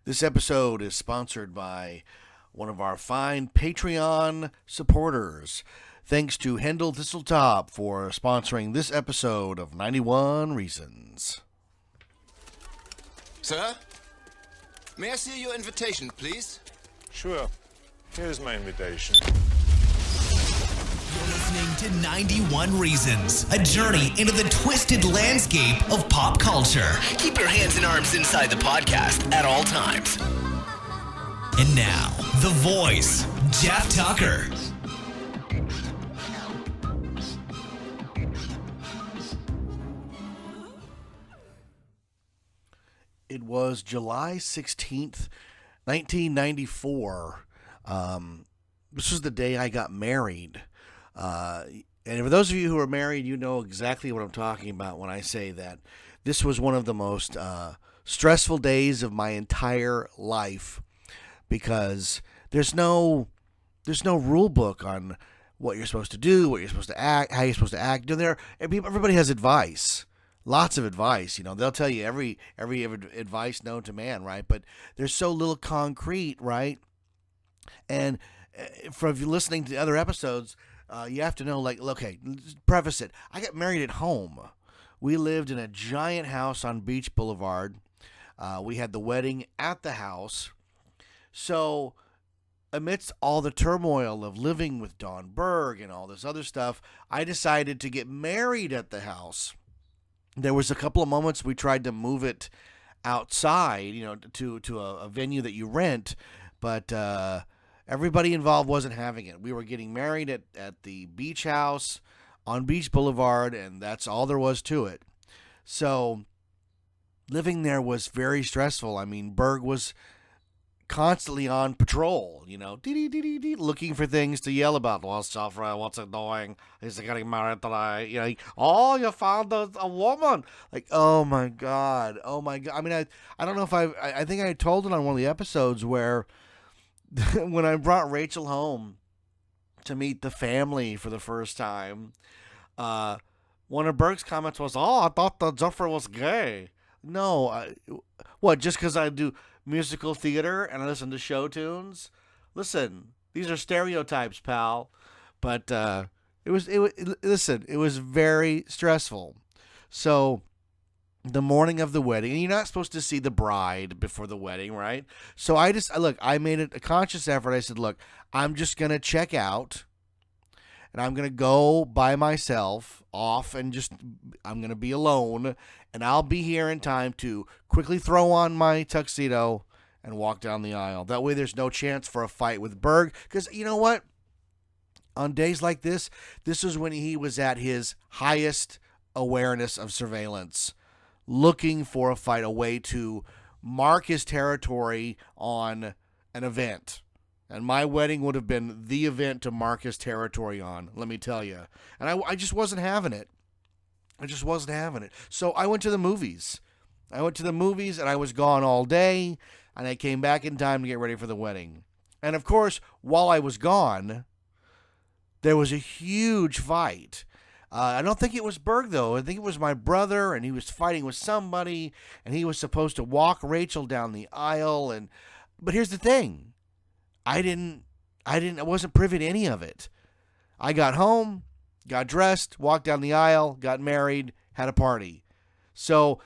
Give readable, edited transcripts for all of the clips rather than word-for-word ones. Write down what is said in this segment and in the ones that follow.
This episode is sponsored by one of our fine Patreon supporters. Thanks to Hendel Thistletop for sponsoring this episode of 91 Reasons. Sir? May I see your invitation, please? Sure. Here's my invitation. You're listening to 91 Reasons, a journey into the twisted landscape of pop culture. Keep your hands and arms inside the podcast at all times. And now, the voice, Jeff Tucker. It was July 16th, 1994. This was the day I got married. And for those of you who are married, you know exactly what I'm talking about when I say that this was one of the most stressful days of my entire life, because there's no rule book on what you're supposed to do, what you're supposed to act, how you're supposed to act. Everybody has advice, lots of advice. They'll tell you every advice known to man, right? But there's so little concrete, right? And if you're listening to other episodes, you have to know, okay, let's preface it. I got married at home. We lived in a giant house on Beach Boulevard. We had the wedding at the house. So amidst all the turmoil of living with Don Berg and all this other stuff, I decided to get married at the house. There was a couple of moments we tried to move it outside, to a venue that you rent, but everybody involved wasn't having it. We were getting married at the beach house on Beach Boulevard, and that's all there was to it. So living there was very stressful. I mean, Berg was constantly on patrol, looking for things to yell about. What's Joffrey? What's it doing? Is he getting married today? You found a woman. Oh my God. I mean, I don't know if I think I told it on one of the episodes where when I brought Rachel home to meet the family for the first time, one of Berg's comments was, I thought that Joffrey was gay. No, what, just because I do musical theater and I listen to show tunes? Listen, these are stereotypes, pal. But it was very stressful. So the morning of the wedding, and you're not supposed to see the bride before the wedding, right? So I made it a conscious effort. I said, look, I'm just going to check out, and I'm going to go by myself off, and I'm going to be alone, and I'll be here in time to quickly throw on my tuxedo and walk down the aisle. That way there's no chance for a fight with Berg, because you know what? On days like this is when he was at his highest awareness of surveillance, looking for a fight, a way to mark his territory on an event. And my wedding would have been the event to mark his territory on, let me tell you. And I just wasn't having it. So I went to the movies. And I was gone all day, and I came back in time to get ready for the wedding. And of course, while I was gone, there was a huge fight. I don't think it was Berg, though. I think it was my brother, and he was fighting with somebody, and he was supposed to walk Rachel down the aisle. But here's the thing. I wasn't privy to any of it. I got home, got dressed, walked down the aisle, got married, had a party. So,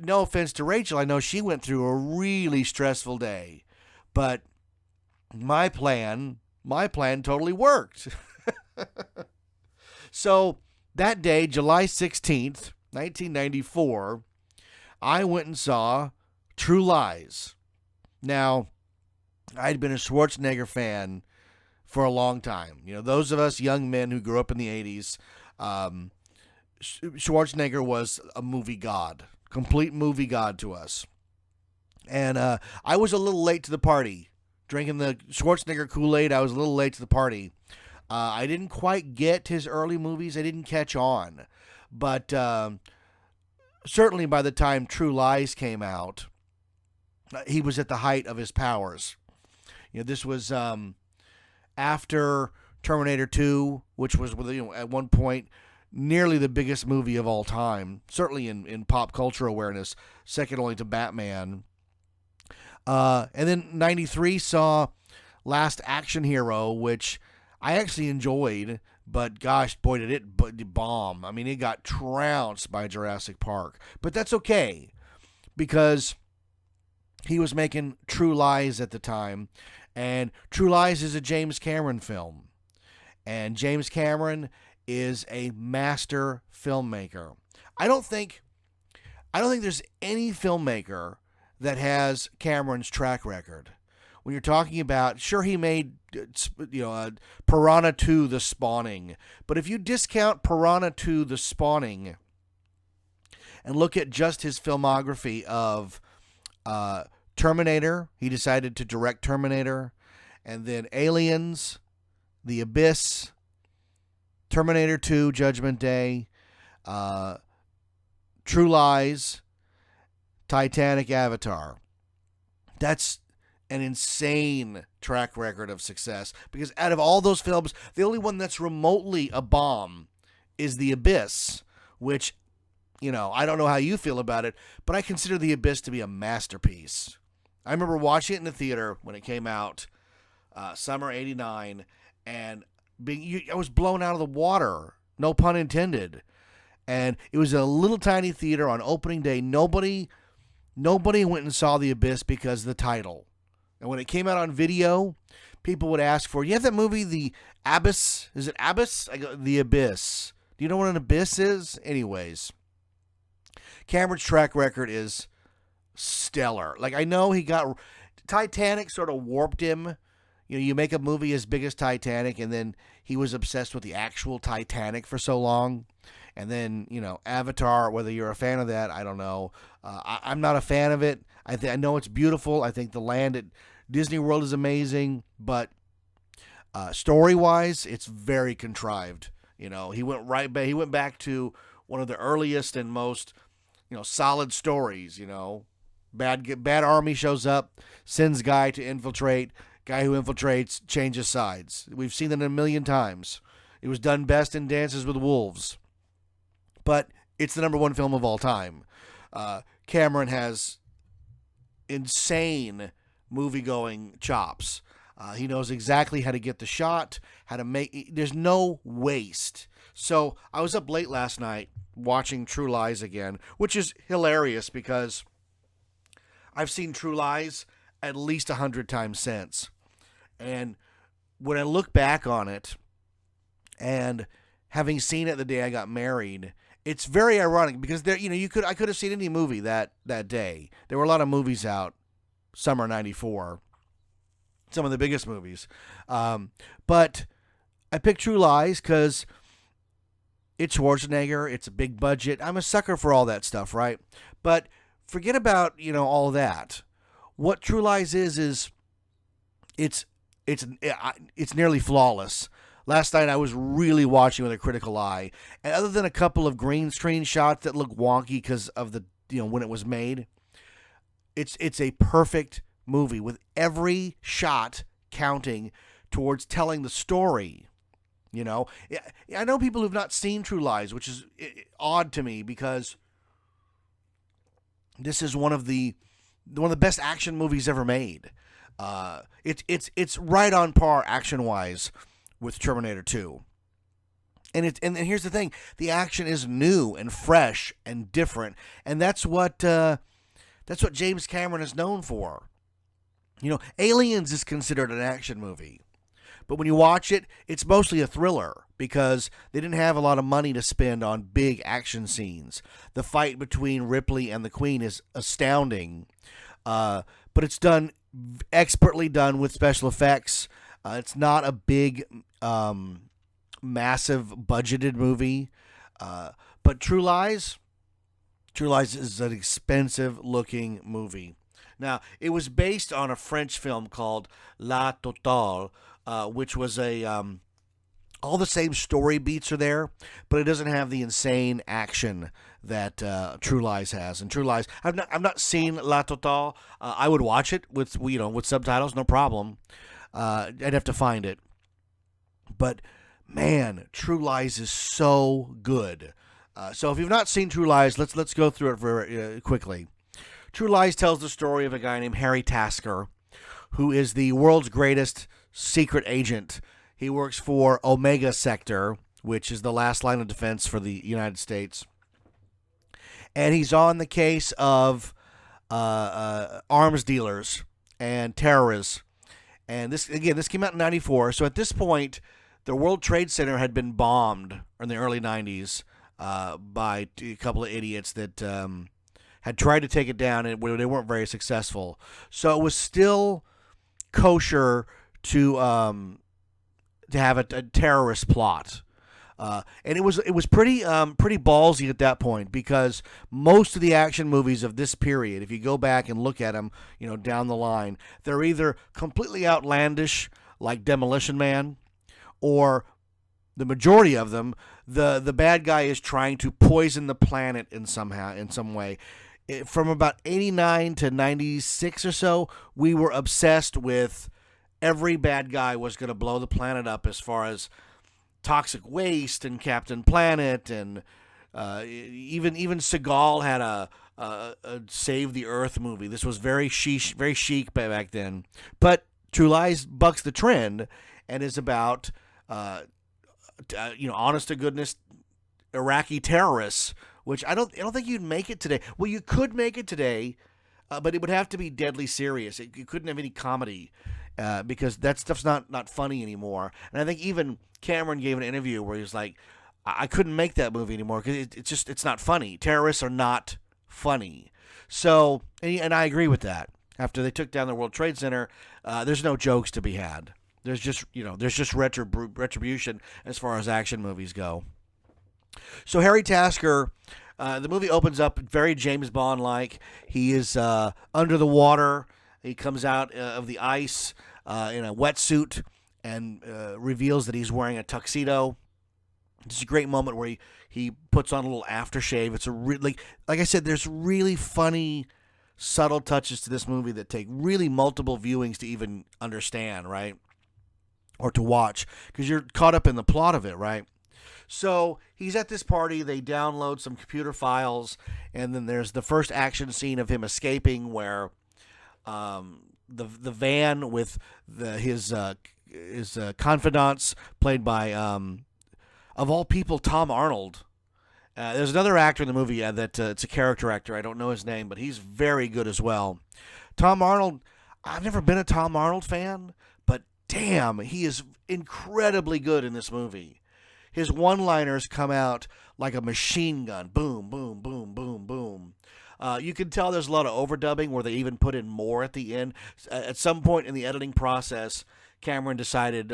no offense to Rachel, I know she went through a really stressful day. But my plan totally worked. So that day, July 16th, 1994, I went and saw True Lies. Now, I'd been a Schwarzenegger fan for a long time. Those of us young men who grew up in the 80s, Schwarzenegger was a movie god, complete movie god to us. And I was a little late to the party. Drinking the Schwarzenegger Kool-Aid, I was a little late to the party. I didn't quite get his early movies. I didn't catch on. But certainly by the time True Lies came out, he was at the height of his powers. This was after Terminator 2, which was at one point nearly the biggest movie of all time, certainly in pop culture awareness, second only to Batman. And then 93 saw Last Action Hero, which I actually enjoyed, but gosh, boy, did it bomb. I mean, it got trounced by Jurassic Park. But that's okay, because he was making True Lies at the time, and True Lies is a James Cameron film. And James Cameron is a master filmmaker. I don't think there's any filmmaker that has Cameron's track record. When you're talking about, sure, he made Piranha 2: The Spawning, but if you discount Piranha 2: The Spawning and look at just his filmography of Terminator, he decided to direct Terminator, and then Aliens, The Abyss, Terminator 2: Judgment Day, True Lies, Titanic, Avatar. That's an insane track record of success, because out of all those films, the only one that's remotely a bomb is The Abyss, which, I don't know how you feel about it, but I consider The Abyss to be a masterpiece. I remember watching it in the theater when it came out, summer '89, and I was blown out of the water, no pun intended. And it was a little tiny theater on opening day. Nobody went and saw The Abyss because of the title. And when it came out on video, people would ask for, you have that movie, The Abyss? Is it Abyss? I go, The Abyss. Do you know what an abyss is? Anyways, Cameron's track record is stellar. Like, I know Titanic sort of warped him. You make a movie as big as Titanic, and then he was obsessed with the actual Titanic for so long. And then, Avatar, whether you're a fan of that, I don't know. I'm not a fan of it. I know it's beautiful. I think the land at Disney World is amazing, but story-wise, it's very contrived. He went back to one of the earliest and most, solid stories. Bad army shows up, sends guy to infiltrate. Guy who infiltrates changes sides. We've seen that a million times. It was done best in Dances with Wolves. But it's the number one film of all time. Cameron has insane movie-going chops. He knows exactly how to get the shot, how to make... There's no waste. So I was up late last night watching True Lies again, which is hilarious because I've seen True Lies at least 100 times since. And when I look back on it, and having seen it the day I got married, it's very ironic because I could have seen any movie that day. There were a lot of movies out summer '94, some of the biggest movies, but I picked True Lies because it's Schwarzenegger. It's a big budget. I'm a sucker for all that stuff, right? But forget about all of that. What True Lies is it's nearly flawless. Last night I was really watching with a critical eye, and other than a couple of green screen shots that look wonky because of the when it was made, it's a perfect movie with every shot counting towards telling the story. I know people who've not seen True Lies, which is odd to me because this is one of the best action movies ever made. It's right on par action wise with Terminator 2. And here's the thing, the action is new and fresh and different, and that's what James Cameron is known for. Aliens is considered an action movie, but when you watch it, it's mostly a thriller because they didn't have a lot of money to spend on big action scenes. The fight between Ripley and the Queen is astounding, but it's expertly done with special effects. It's not a big, massive budgeted movie, but True Lies is an expensive looking movie. Now, it was based on a French film called La Totale, which was all the same story beats are there, but it doesn't have the insane action that True Lies has. And True Lies, I've not seen La Totale. I would watch it with subtitles, no problem. I'd have to find it. But man, True Lies is so good. So if you've not seen True Lies, let's go through it very quickly. True Lies tells the story of a guy named Harry Tasker, who is the world's greatest secret agent. He works for Omega Sector, which is the last line of defense for the United States. And he's on the case of arms dealers and terrorists. And this came out in 94. So at this point, the World Trade Center had been bombed in the early 90s by a couple of idiots that had tried to take it down, and they weren't very successful. So it was still kosher to have a terrorist plot. And it was pretty ballsy at that point, because most of the action movies of this period, if you go back and look at them, down the line, they're either completely outlandish, like Demolition Man, or the majority of them, the bad guy is trying to poison the planet in some way. From about 89 to 96 or so, we were obsessed with every bad guy was going to blow the planet up, as far as Toxic Waste and Captain Planet, and even Seagal had a Save the Earth movie. This was very chic back then. But True Lies bucks the trend and is about honest to goodness Iraqi terrorists, which I don't think you'd make it today. Well, you could make it today, but it would have to be deadly serious. You couldn't have any comedy. Because that stuff's not funny anymore. And I think even Cameron gave an interview where he was like, I couldn't make that movie anymore because it's not funny. Terrorists are not funny. So, and I agree with that. After they took down the World Trade Center, there's no jokes to be had. There's just retribution as far as action movies go. So Harry Tasker, the movie opens up very James Bond-like. He is under the water. He comes out of the ice in a wetsuit and reveals that he's wearing a tuxedo. It's a great moment where he puts on a little aftershave. It's like I said, there's really funny, subtle touches to this movie that take really multiple viewings to even understand, right? Or to watch, because you're caught up in the plot of it, right? So he's at this party. They download some computer files, and then there's the first action scene of him escaping, where the van with his confidants, played by of all people, Tom Arnold. There's another actor in the movie that it's a character actor. I don't know his name, but he's very good as well. Tom Arnold. I've never been a Tom Arnold fan, but damn, he is incredibly good in this movie. His one-liners come out like a machine gun. Boom, boom, boom, boom, boom. You can tell there's a lot of overdubbing where they even put in more at the end. At some point in the editing process, Cameron decided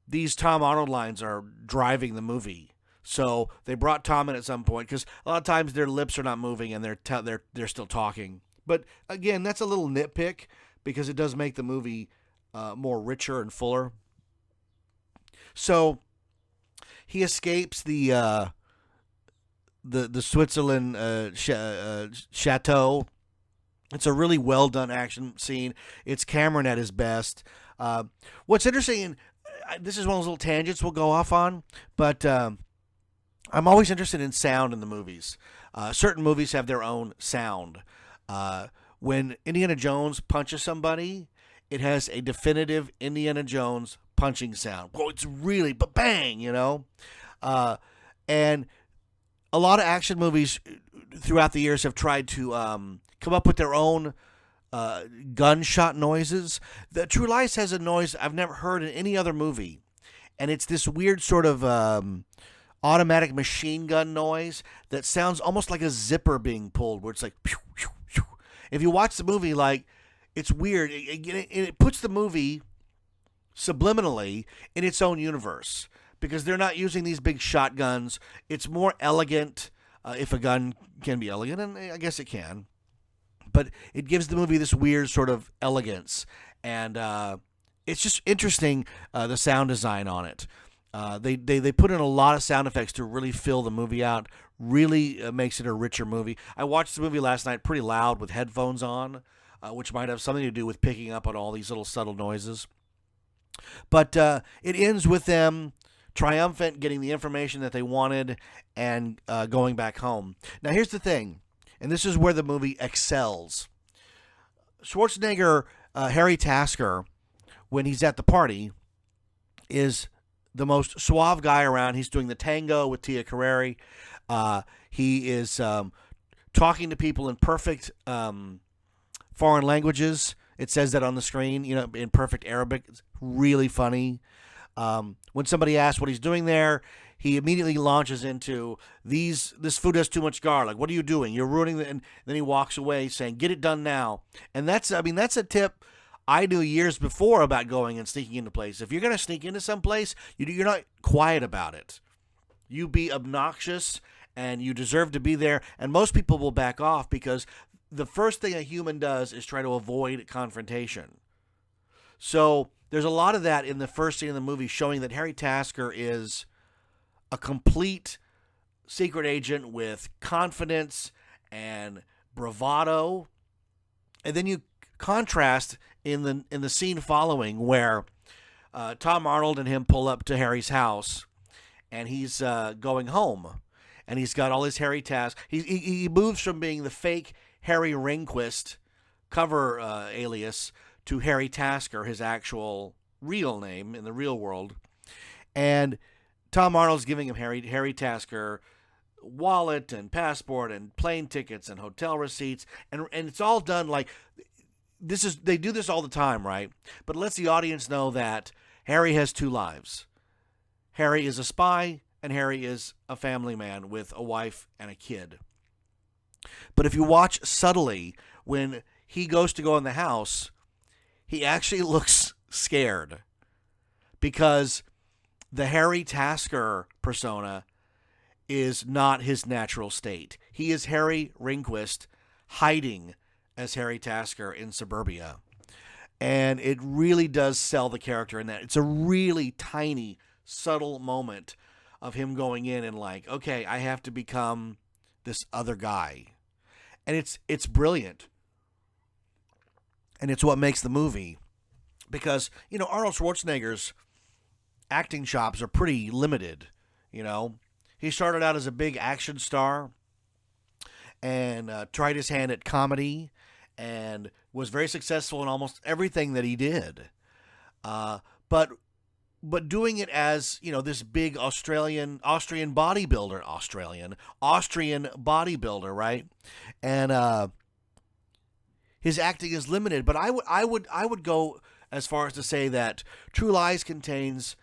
these Tom Arnold lines are driving the movie. So they brought Tom in at some point, because a lot of times their lips are not moving and they're still talking. But again, that's a little nitpick, because it does make the movie more richer and fuller. So he escapes the Switzerland chateau. It's a really well done action scene. It's Cameron at his best. What's interesting, this is one of those little tangents we'll go off on, but I'm always interested in sound in the movies. Certain movies have their own sound. When Indiana Jones punches somebody, it has a definitive Indiana Jones punching sound. Well, it's really bang, and a lot of action movies throughout the years have tried to come up with their own gunshot noises. The True Lies has a noise I've never heard in any other movie, and it's this weird sort of automatic machine gun noise that sounds almost like a zipper being pulled, where it's like pew, pew, pew. If you watch the movie, like, it's weird. It puts the movie subliminally in its own universe, because they're not using these big shotguns. It's more elegant, if a gun can be elegant, and I guess it can. But it gives the movie this weird sort of elegance, and it's just interesting, the sound design on it. They put in a lot of sound effects to really fill the movie out, really makes it a richer movie. I watched the movie last night pretty loud with headphones on, which might have something to do with picking up on all these little subtle noises. But it ends with them triumphant, getting the information that they wanted, and going back home. Now, here's the thing, And this is where the movie excels. Schwarzenegger, Harry Tasker, when he's at the party, is the most suave guy around. He's doing the tango with Tia Carrere. He is talking to people in perfect foreign languages. It says that on the screen, in perfect Arabic. It's really funny. When somebody asks what he's doing there, he immediately launches into this food has too much garlic. What are you doing? You're ruining it. And then he walks away saying, get it done now. And that's a tip I knew years before about going and sneaking into place. If you're going to sneak into some place, you're not quiet about it. You be obnoxious, and you deserve to be there. And most people will back off because the first thing a human does is try to avoid confrontation. So there's a lot of that in the first scene of the movie, showing that Harry Tasker is a complete secret agent with confidence and bravado. And then you contrast in the scene following where Tom Arnold and him pull up to Harry's house, and he's going home, and he's got all his Harry Tasker. He moves from being the fake Harry Ringquist cover alias to Harry Tasker, his actual real name in the real world. And Tom Arnold's giving him Harry Tasker wallet and passport and plane tickets and hotel receipts, and it's all done like they do this all the time, right? But it lets the audience know that Harry has two lives. Harry is a spy, and Harry is a family man with a wife and a kid. But if you watch subtly, when he goes to go in the house, he actually looks scared because the Harry Tasker persona is not his natural state. He is Harry Ringquist hiding as Harry Tasker in suburbia. And it really does sell the character in that. It's a really tiny, subtle moment of him going in and like, okay, I have to become this other guy. And it's brilliant. And it's what makes the movie. Because, Arnold Schwarzenegger's acting chops are pretty limited, He started out as a big action star and tried his hand at comedy and was very successful in almost everything that he did. But doing it as, this big Austrian bodybuilder, right? And his acting is limited, but I would go as far as to say that True Lies contains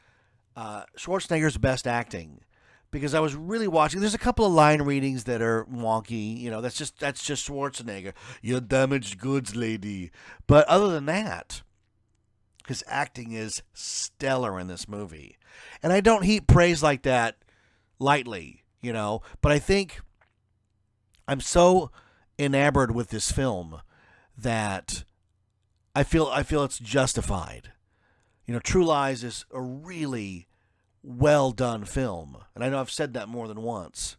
Schwarzenegger's best acting, because I was really watching. There's a couple of line readings that are wonky. That's just Schwarzenegger. You damaged goods, lady. But other than that, his acting is stellar in this movie, and I don't heap praise like that lightly, But I think I'm so enamored with this film that I feel it's justified. True Lies is a really well done film, and I know I've said that more than once.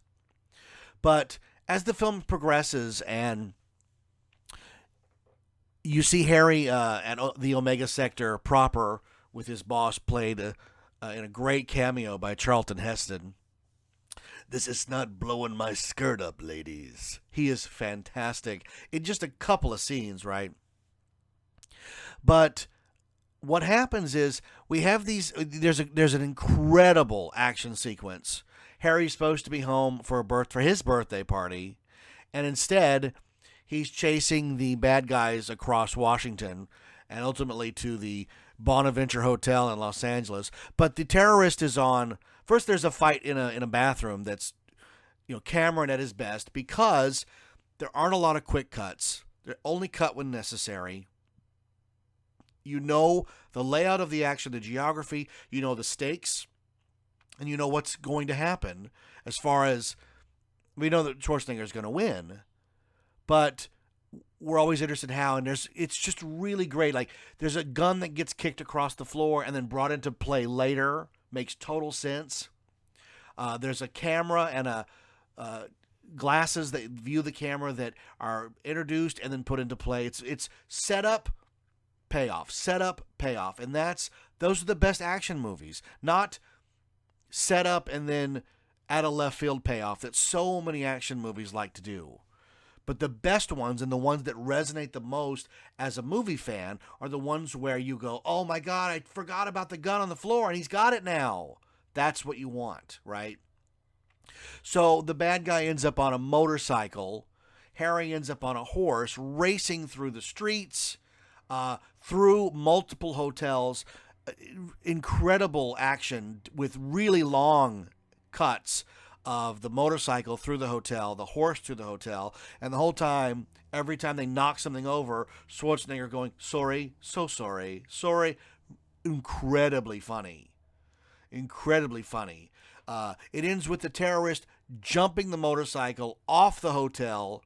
But as the film progresses and you see Harry at the Omega Sector proper with his boss played in a great cameo by Charlton Heston. This is not blowing my skirt up, ladies. He is fantastic in just a couple of scenes, right? But what happens is we have these. There's an incredible action sequence. Harry's supposed to be home for his birthday party, and instead he's chasing the bad guys across Washington and ultimately to the Bonaventure Hotel in Los Angeles. But the terrorist is on. First, there's a fight in a bathroom that's, Cameron at his best, because there aren't a lot of quick cuts. They're only cut when necessary. The layout of the action, the geography, the stakes, and what's going to happen as far as we know that Schwarzenegger is going to win, but we're always interested in how, and it's just really great. Like, there's a gun that gets kicked across the floor and then brought into play later. Makes total sense. There's a camera and a glasses that view the camera that are introduced and then put into play. It's setup, payoff, and those are the best action movies. Not set up and then at a left field payoff that so many action movies like to do. But the best ones and the ones that resonate the most as a movie fan are the ones where you go, oh my God, I forgot about the gun on the floor and he's got it now. That's what you want, right? So the bad guy ends up on a motorcycle. Harry ends up on a horse racing through the streets, through multiple hotels. Incredible action with really long cuts of the motorcycle through the hotel, the horse through the hotel, and the whole time, every time they knock something over, Schwarzenegger going, sorry, so sorry, sorry. Incredibly funny. Incredibly funny. It ends with the terrorist jumping the motorcycle off the hotel,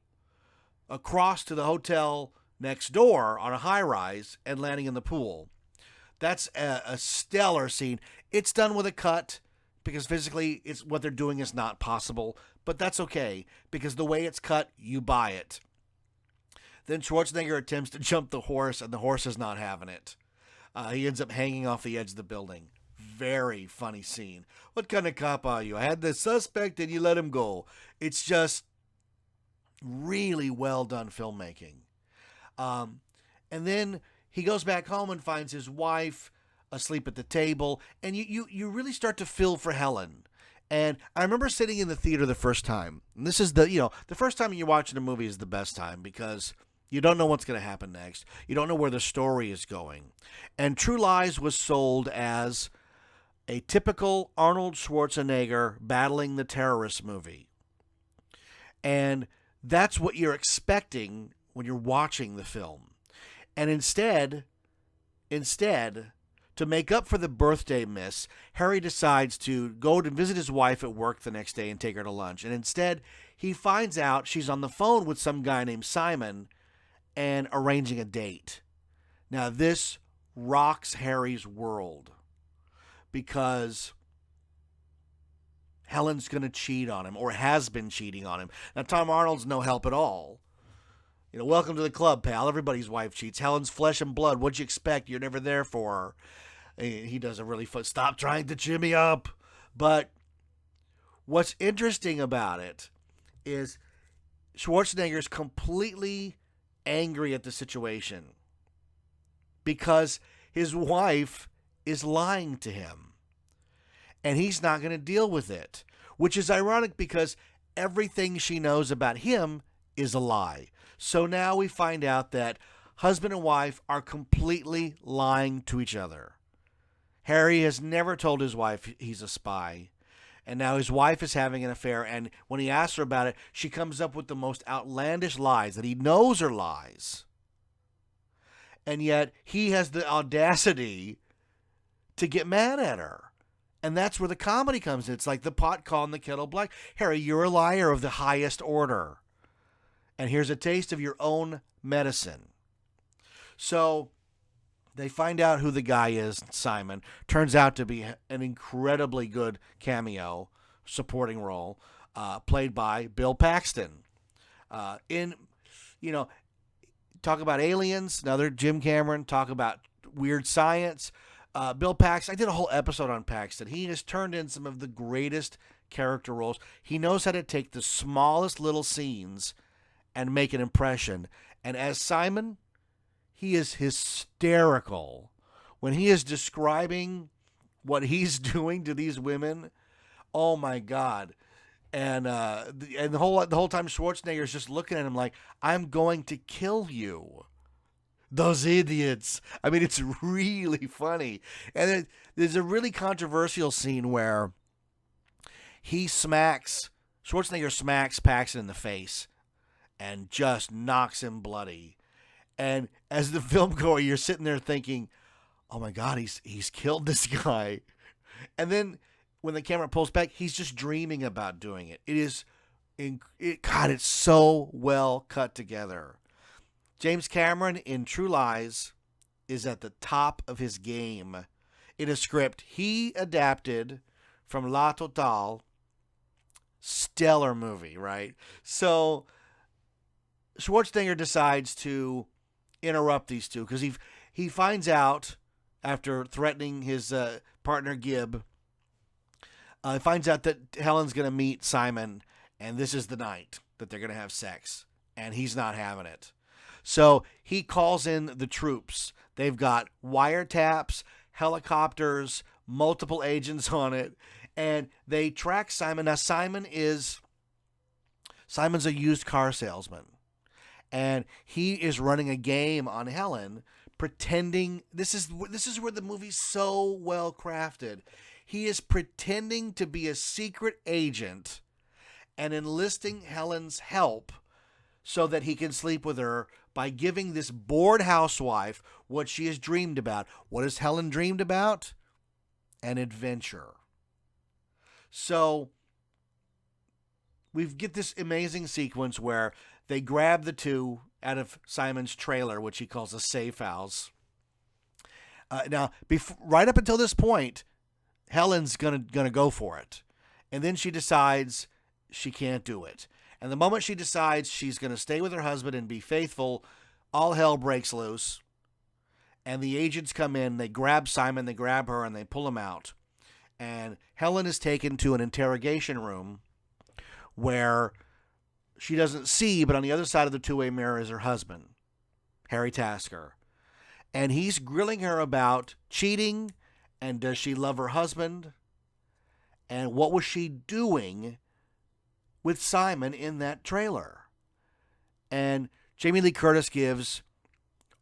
across to the hotel next door on a high-rise, and landing in the pool. That's a stellar scene. It's done with a cut, because physically it's what they're doing is not possible, but that's okay, because the way it's cut, you buy it. Then Schwarzenegger attempts to jump the horse, and the horse is not having it. He ends up hanging off the edge of the building. Very funny scene. What kind of cop are you? I had the suspect and you let him go. It's just really well done filmmaking. And then he goes back home and finds his wife asleep at the table, and you really start to feel for Helen. And I remember sitting in the theater the first time. And this is the first time you're watching a movie is the best time, because you don't know what's going to happen next. You don't know where the story is going. And True Lies was sold as a typical Arnold Schwarzenegger battling the terrorist movie. And that's what you're expecting when you're watching the film. And instead, to make up for the birthday miss, Harry decides to go to visit his wife at work the next day and take her to lunch. And instead, he finds out she's on the phone with some guy named Simon and arranging a date. Now, this rocks Harry's world, because Helen's going to cheat on him, or has been cheating on him. Now, Tom Arnold's no help at all. Welcome to the club, pal. Everybody's wife cheats. Helen's flesh and blood. What'd you expect? You're never there for her. He does a really fun, stop trying to cheer me up. But what's interesting about it is Schwarzenegger's completely angry at the situation because his wife is lying to him, and he's not going to deal with it, which is ironic because everything she knows about him is a lie. So now we find out that husband and wife are completely lying to each other. Harry has never told his wife he's a spy, and now his wife is having an affair, and when he asks her about it, she comes up with the most outlandish lies that he knows are lies. And yet he has the audacity to get mad at her. And that's where the comedy comes in. It's like the pot calling the kettle black. Harry, you're a liar of the highest order. And here's a taste of your own medicine. So they find out who the guy is, Simon. Turns out to be an incredibly good cameo, supporting role, played by Bill Paxton. Talk about aliens, another Jim Cameron. Talk about weird science. Bill Paxton, I did a whole episode on Paxton. He has turned in some of the greatest character roles. He knows how to take the smallest little scenes and make an impression. And as Simon, he is hysterical. When he is describing what he's doing to these women, oh my God. And the whole time Schwarzenegger is just looking at him like, I'm going to kill you. Those idiots. I mean, it's really funny. And there's a really controversial scene where Schwarzenegger smacks Paxton in the face and just knocks him bloody. And as the film goer, you're sitting there thinking, oh my God, he's killed this guy. And then when the camera pulls back, he's just dreaming about doing it. It's so well cut together. James Cameron in True Lies is at the top of his game in a script he adapted from La Totale. Stellar movie, right? So Schwarzenegger decides to interrupt these two because he finds out after threatening his partner Gibb, he finds out that Helen's going to meet Simon, and this is the night that they're going to have sex. and he's not having it. So he calls in the troops. They've got wiretaps, helicopters, multiple agents on it, and they track Simon. Now, Simon's a used car salesman, and he is running a game on Helen, pretending this is where the movie's so well crafted. He is pretending to be a secret agent and enlisting Helen's help so that he can sleep with her by giving this bored housewife what she has dreamed about. What has Helen dreamed about? An adventure. So we get this amazing sequence where they grab the two out of Simon's trailer, which he calls a safe house. Now, right up until this point, Helen's gonna go for it, and then she decides she can't do it. And the moment she decides she's going to stay with her husband and be faithful, all hell breaks loose. And the agents come in, they grab Simon, they grab her, and they pull him out. And Helen is taken to an interrogation room where she doesn't see, but on the other side of the two-way mirror is her husband, Harry Tasker. And he's grilling her about cheating, and does she love her husband? And what was she doing with Simon in that trailer? And Jamie Lee Curtis gives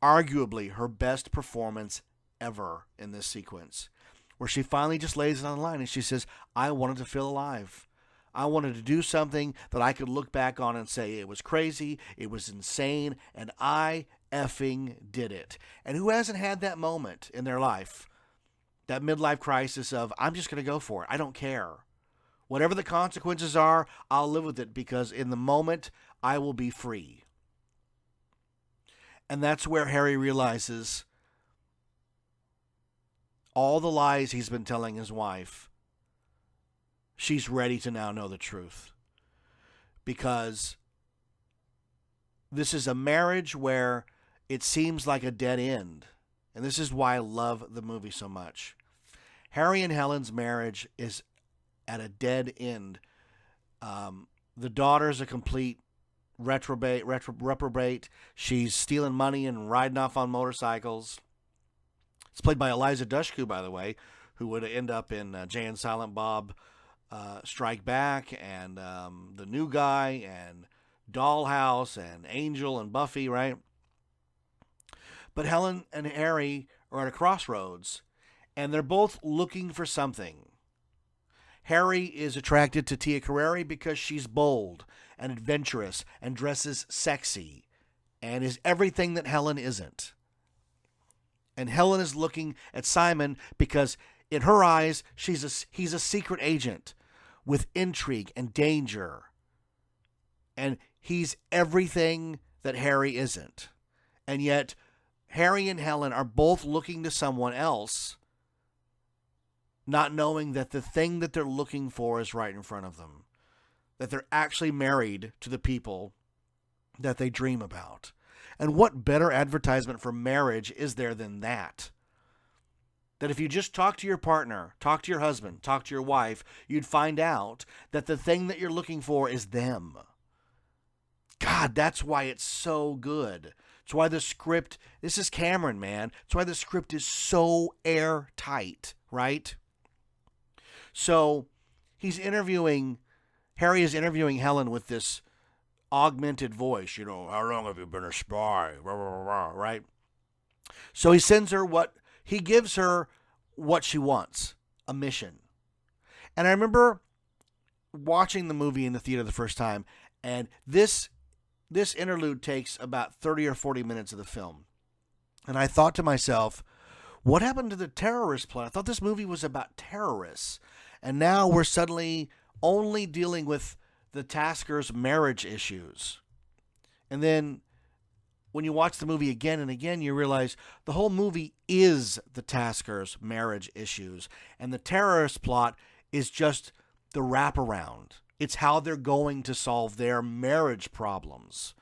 arguably her best performance ever in this sequence, where she finally just lays it on the line and she says, I wanted to feel alive. I wanted to do something that I could look back on and say it was crazy, it was insane, and I effing did it. And who hasn't had that moment in their life, that midlife crisis of, I'm just going to go for it, I don't care. Whatever the consequences are, I'll live with it because in the moment, I will be free. And that's where Harry realizes all the lies he's been telling his wife, she's ready to now know the truth. Because this is a marriage where it seems like a dead end. And this is why I love the movie so much. Harry and Helen's marriage is at a dead end. The daughter's a complete reprobate. She's stealing money and riding off on motorcycles. It's played by Eliza Dushku, by the way, who would end up in Jay and Silent Bob Strike Back, and The New Guy, and Dollhouse, and Angel, and Buffy, right? But Helen and Harry are at a crossroads, and they're both looking for something. Harry is attracted to Tia Carrere because she's bold and adventurous and dresses sexy and is everything that Helen isn't. And Helen is looking at Simon because in her eyes, he's a secret agent with intrigue and danger. And he's everything that Harry isn't. And yet, Harry and Helen are both looking to someone else, not knowing that the thing that they're looking for is right in front of them. That they're actually married to the people that they dream about. And what better advertisement for marriage is there than that? That if you just talk to your partner, talk to your husband, talk to your wife, you'd find out that the thing that you're looking for is them. God, that's why it's so good. It's why the script, this is Cameron, man. It's why the script is so airtight, right? So Harry is interviewing Helen with this augmented voice. You know, how long have you been a spy? Right? So he gives her what she wants, a mission. And I remember watching the movie in the theater the first time, and this interlude takes about 30 or 40 minutes of the film. And I thought to myself, what happened to the terrorist plot? I thought this movie was about terrorists. And now we're suddenly only dealing with the Tasker's marriage issues. And then when you watch the movie again and again, you realize the whole movie is the Tasker's marriage issues. And the terrorist plot is just the wraparound. It's how they're going to solve their marriage problems.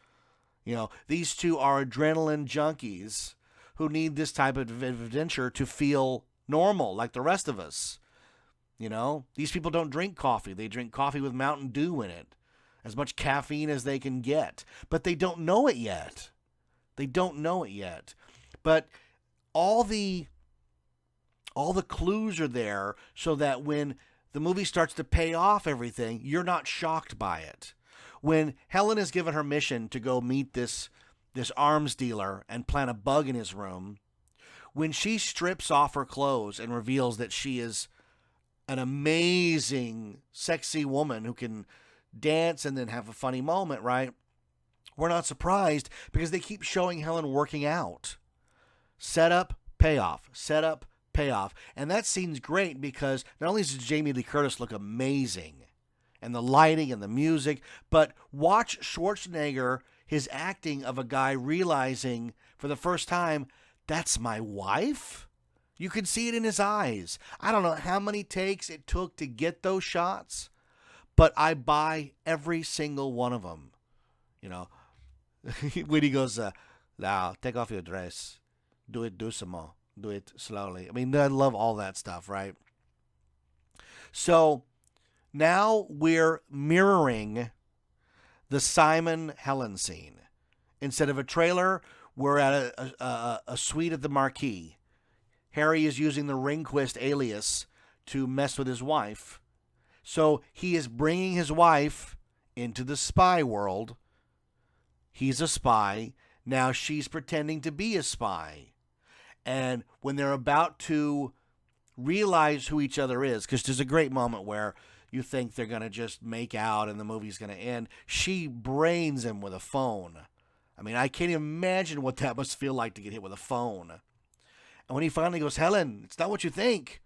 You know, these two are adrenaline junkies who need this type of adventure to feel normal like the rest of us. You know, these people don't drink coffee. They drink coffee with Mountain Dew in it. as much caffeine as they can get. But they don't know it yet. They don't know it yet. But all the clues are there so that when the movie starts to pay off everything, you're not shocked by it. When Helen is given her mission to go meet this arms dealer and plant a bug in his room, when she strips off her clothes and reveals that she is an amazing, sexy woman who can dance and then have a funny moment, right? We're not surprised because they keep showing Helen working out. Setup, payoff, setup, payoff. And that scene's great because not only does Jamie Lee Curtis look amazing, and the lighting and the music, but watch Schwarzenegger, his acting of a guy realizing for the first time, that's my wife? You can see it in his eyes. I don't know how many takes it took to get those shots, but I buy every single one of them. You know, when he goes, now take off your dress, do some more, do it slowly. I mean, I love all that stuff, right? So now we're mirroring the Simon Helen scene. Instead of a trailer, we're at a suite at the Marquis. Harry is using the Ringquist alias to mess with his wife. So he is bringing his wife into the spy world. He's a spy. Now she's pretending to be a spy. And when they're about to realize who each other is, because there's a great moment where you think they're going to just make out and the movie's going to end, she brains him with a phone. I mean, I can't even imagine what that must feel like to get hit with a phone. And when he finally goes, Helen, it's not what you think,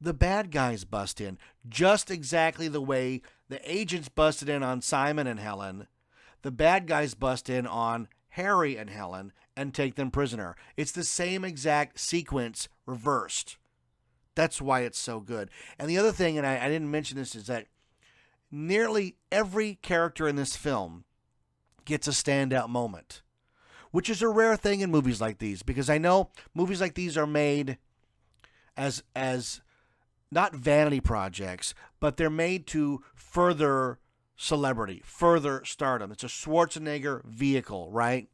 the bad guys bust in. Just exactly the way the agents busted in on Simon and Helen, the bad guys bust in on Harry and Helen and take them prisoner. It's the same exact sequence reversed. That's why it's so good. And the other thing, and I didn't mention this, is that nearly every character in this film gets a standout moment, which is a rare thing in movies like these, because I know movies like these are made as not vanity projects, but they're made to further celebrity, further stardom. It's a Schwarzenegger vehicle, right?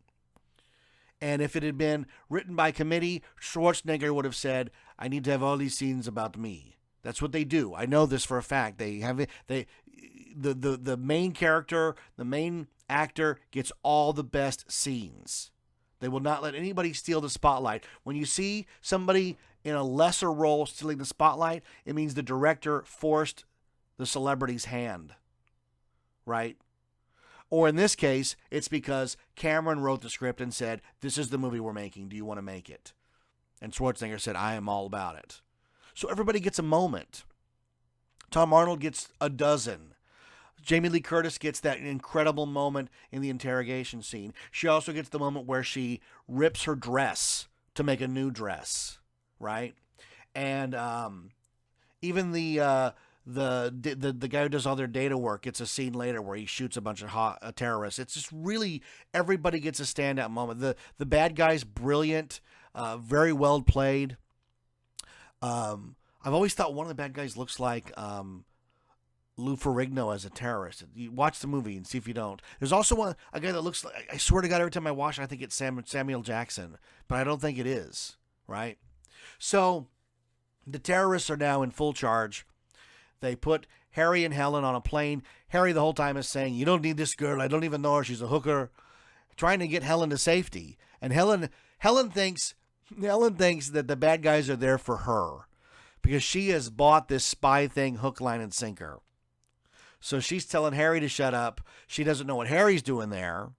And if it had been written by committee, Schwarzenegger would have said, I need to have all these scenes about me. That's what they do. I know this for a fact. The main character, the main actor gets all the best scenes. They will not let anybody steal the spotlight. When you see somebody in a lesser role stealing the spotlight, it means the director forced the celebrity's hand, right? Or in this case, it's because Cameron wrote the script and said, this is the movie we're making. Do you want to make it? And Schwarzenegger said, I am all about it. So everybody gets a moment. Tom Arnold gets a dozen. Jamie Lee Curtis gets that incredible moment in the interrogation scene. She also gets the moment where she rips her dress to make a new dress, right? And even the guy who does all their data work gets a scene later where he shoots a bunch of terrorists. It's just really, everybody gets a standout moment. The bad guy's brilliant, very well played. I've always thought one of the bad guys looks like Lou Ferrigno as a terrorist. You watch the movie and see if you don't. There's also a guy that looks like, I swear to God, every time I watch it, I think it's Samuel Jackson, but I don't think it is, right? So the terrorists are now in full charge. They put Harry and Helen on a plane. Harry the whole time is saying, you don't need this girl. I don't even know her. She's a hooker. Trying to get Helen to safety. And Helen thinks that the bad guys are there for her because she has bought this spy thing hook, line, and sinker. So she's telling Harry to shut up. She doesn't know what Harry's doing there.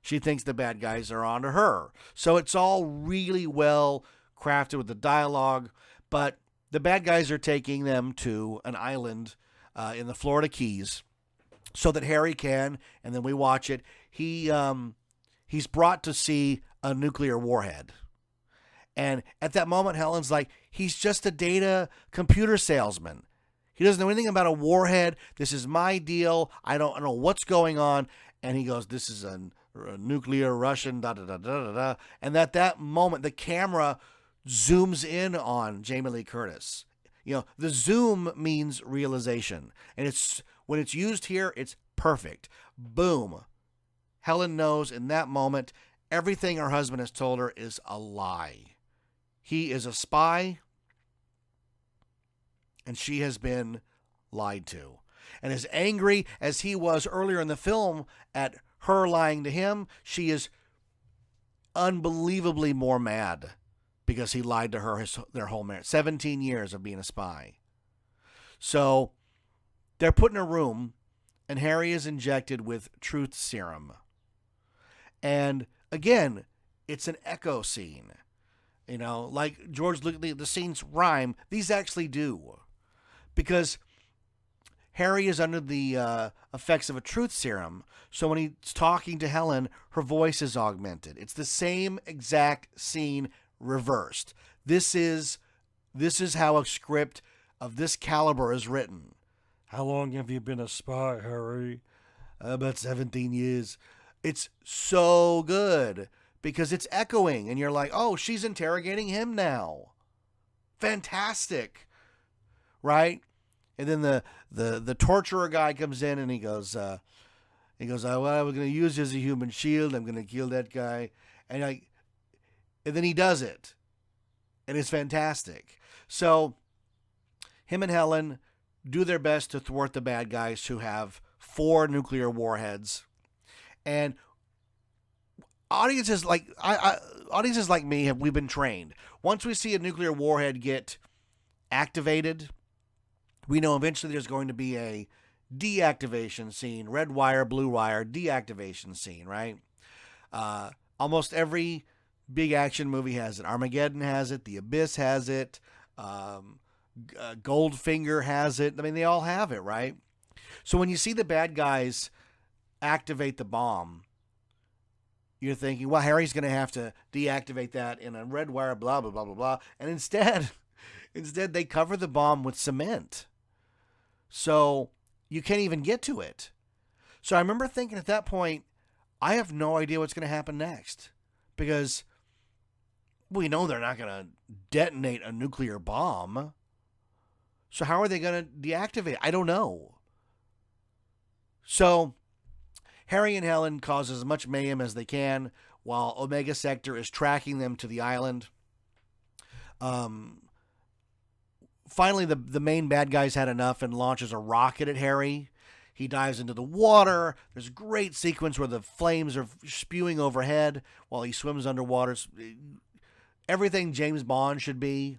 She thinks the bad guys are onto her. So it's all really well crafted with the dialogue, but the bad guys are taking them to an island in the Florida Keys so that Harry can, and then we watch it, he's brought to see a nuclear warhead. And at that moment, Helen's like, he's just a data computer salesman. He doesn't know anything about a warhead. This is my deal. I don't know what's going on. And he goes, this is a nuclear Russian, da-da-da-da-da-da. And at that moment, the camera zooms in on Jamie Lee Curtis. You know, the zoom means realization. And when it's used here, it's perfect. Boom. Helen knows in that moment everything her husband has told her is a lie. He is a spy, and she has been lied to. And as angry as he was earlier in the film at her lying to him, she is unbelievably more mad because he lied to her their whole marriage. 17 years of being a spy. So they're put in a room, and Harry is injected with truth serum. And again, it's an echo scene. You know, like George looked at the scenes rhyme. These actually do. Because Harry is under the effects of a truth serum. So when he's talking to Helen, her voice is augmented. It's the same exact scene reversed. This is how a script of this caliber is written. How long have you been a spy, Harry? About 17 years. It's so good because it's echoing, and you're like, oh, she's interrogating him now. Fantastic. Right? And then the torturer guy comes in, and he goes, well, I was going to use you as a human shield. I'm going to kill that guy. And then he does it. And it's fantastic. So him and Helen do their best to thwart the bad guys who have 4 nuclear warheads. And audiences like me, we've been trained. Once we see a nuclear warhead get activated, we know eventually there's going to be a deactivation scene, red wire, blue wire, deactivation scene, right? Almost every big action movie has it. Armageddon has it. The Abyss has it. Goldfinger has it. I mean, they all have it, right? So when you see the bad guys activate the bomb, you're thinking, well, Harry's going to have to deactivate that in a red wire, blah, blah, blah, blah, blah. And instead they cover the bomb with cement. So you can't even get to it. So I remember thinking at that point, I have no idea what's going to happen next. Because we know they're not going to detonate a nuclear bomb. So how are they going to deactivate it? I don't know. So Harry and Helen cause as much mayhem as they can while Omega Sector is tracking them to the island. Finally, the main bad guy's had enough and launches a rocket at Harry. He dives into the water. There's a great sequence where the flames are spewing overhead while he swims underwater. Everything James Bond should be.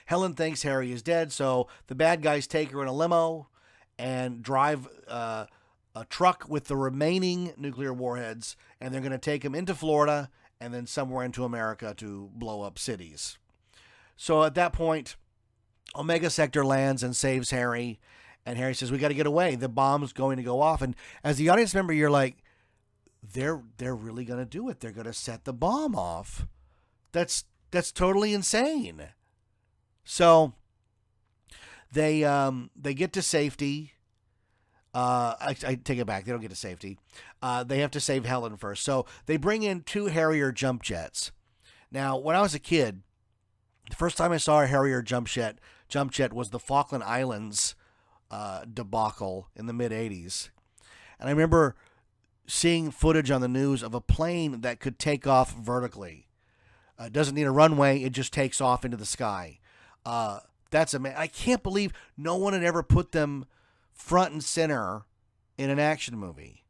Helen thinks Harry is dead, so the bad guys take her in a limo and drive a truck with the remaining nuclear warheads, and they're going to take him into Florida and then somewhere into America to blow up cities. So at that point, Omega Sector lands and saves Harry, and Harry says, we got to get away. The bomb's going to go off. And as the audience member, you're like, they're really going to do it. They're going to set the bomb off. That's totally insane. So they get to safety. I take it back. They don't get to safety. They have to save Helen first. So they bring in 2 Harrier jump jets. Now, when I was a kid, the first time I saw a Harrier jump jet was the Falkland Islands debacle in the mid-'80s. And I remember seeing footage on the news of a plane that could take off vertically. It doesn't need a runway. It just takes off into the sky. That's amazing. I can't believe no one had ever put them front and center in an action movie.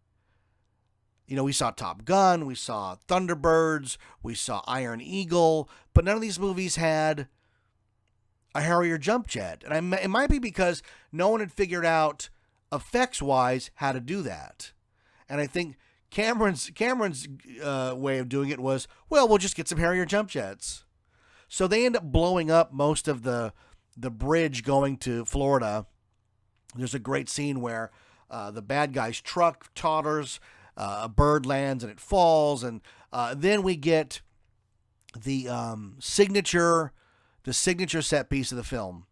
You know, we saw Top Gun, we saw Thunderbirds, we saw Iron Eagle, but none of these movies had a Harrier jump jet. And it might be because no one had figured out effects-wise how to do that. And I think Cameron's way of doing it was, well, we'll just get some Harrier jump jets. So they end up blowing up most of the bridge going to Florida. There's a great scene where the bad guy's truck totters, a bird lands and it falls, and then we get the signature set piece of the film.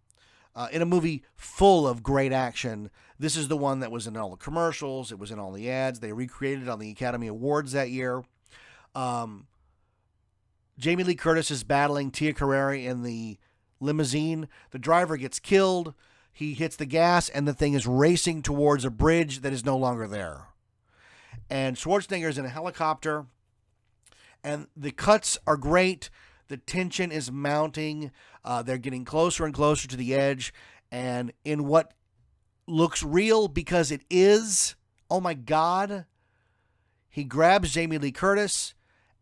In a movie full of great action, this is the one that was in all the commercials. It was in all the ads. They recreated it on the Academy Awards that year. Jamie Lee Curtis is battling Tia Carrere in the limousine. The driver gets killed. he hits the gas, and the thing is racing towards a bridge that is no longer there. And Schwarzenegger's in a helicopter, and the cuts are great. The tension is mounting. They're getting closer and closer to the edge, and in what looks real because it is, oh my God, he grabs Jamie Lee Curtis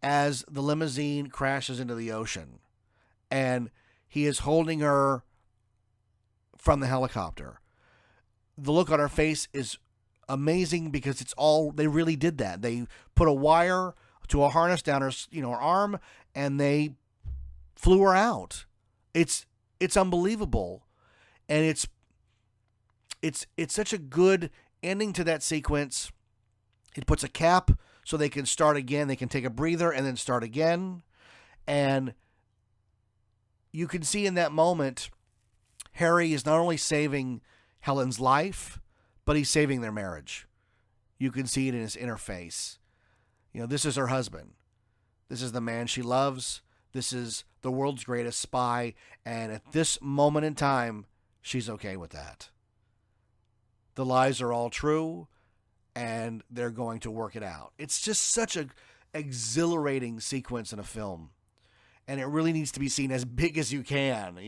as the limousine crashes into the ocean, and he is holding her from the helicopter. The look on her face is amazing because they really did that. They put a wire to a harness down her, her arm, and they flew her out. It's unbelievable, and it's such a good ending to that sequence. It puts a cap so they can start again. They can take a breather and then start again, and you can see in that moment, Harry is not only saving Helen's life, but he's saving their marriage. You can see it in his inner face. This is her husband. This is the man she loves. This is the world's greatest spy. And at this moment in time, she's okay with that. The lies are all true, and they're going to work it out. It's just such an exhilarating sequence in a film. And it really needs to be seen as big as you can,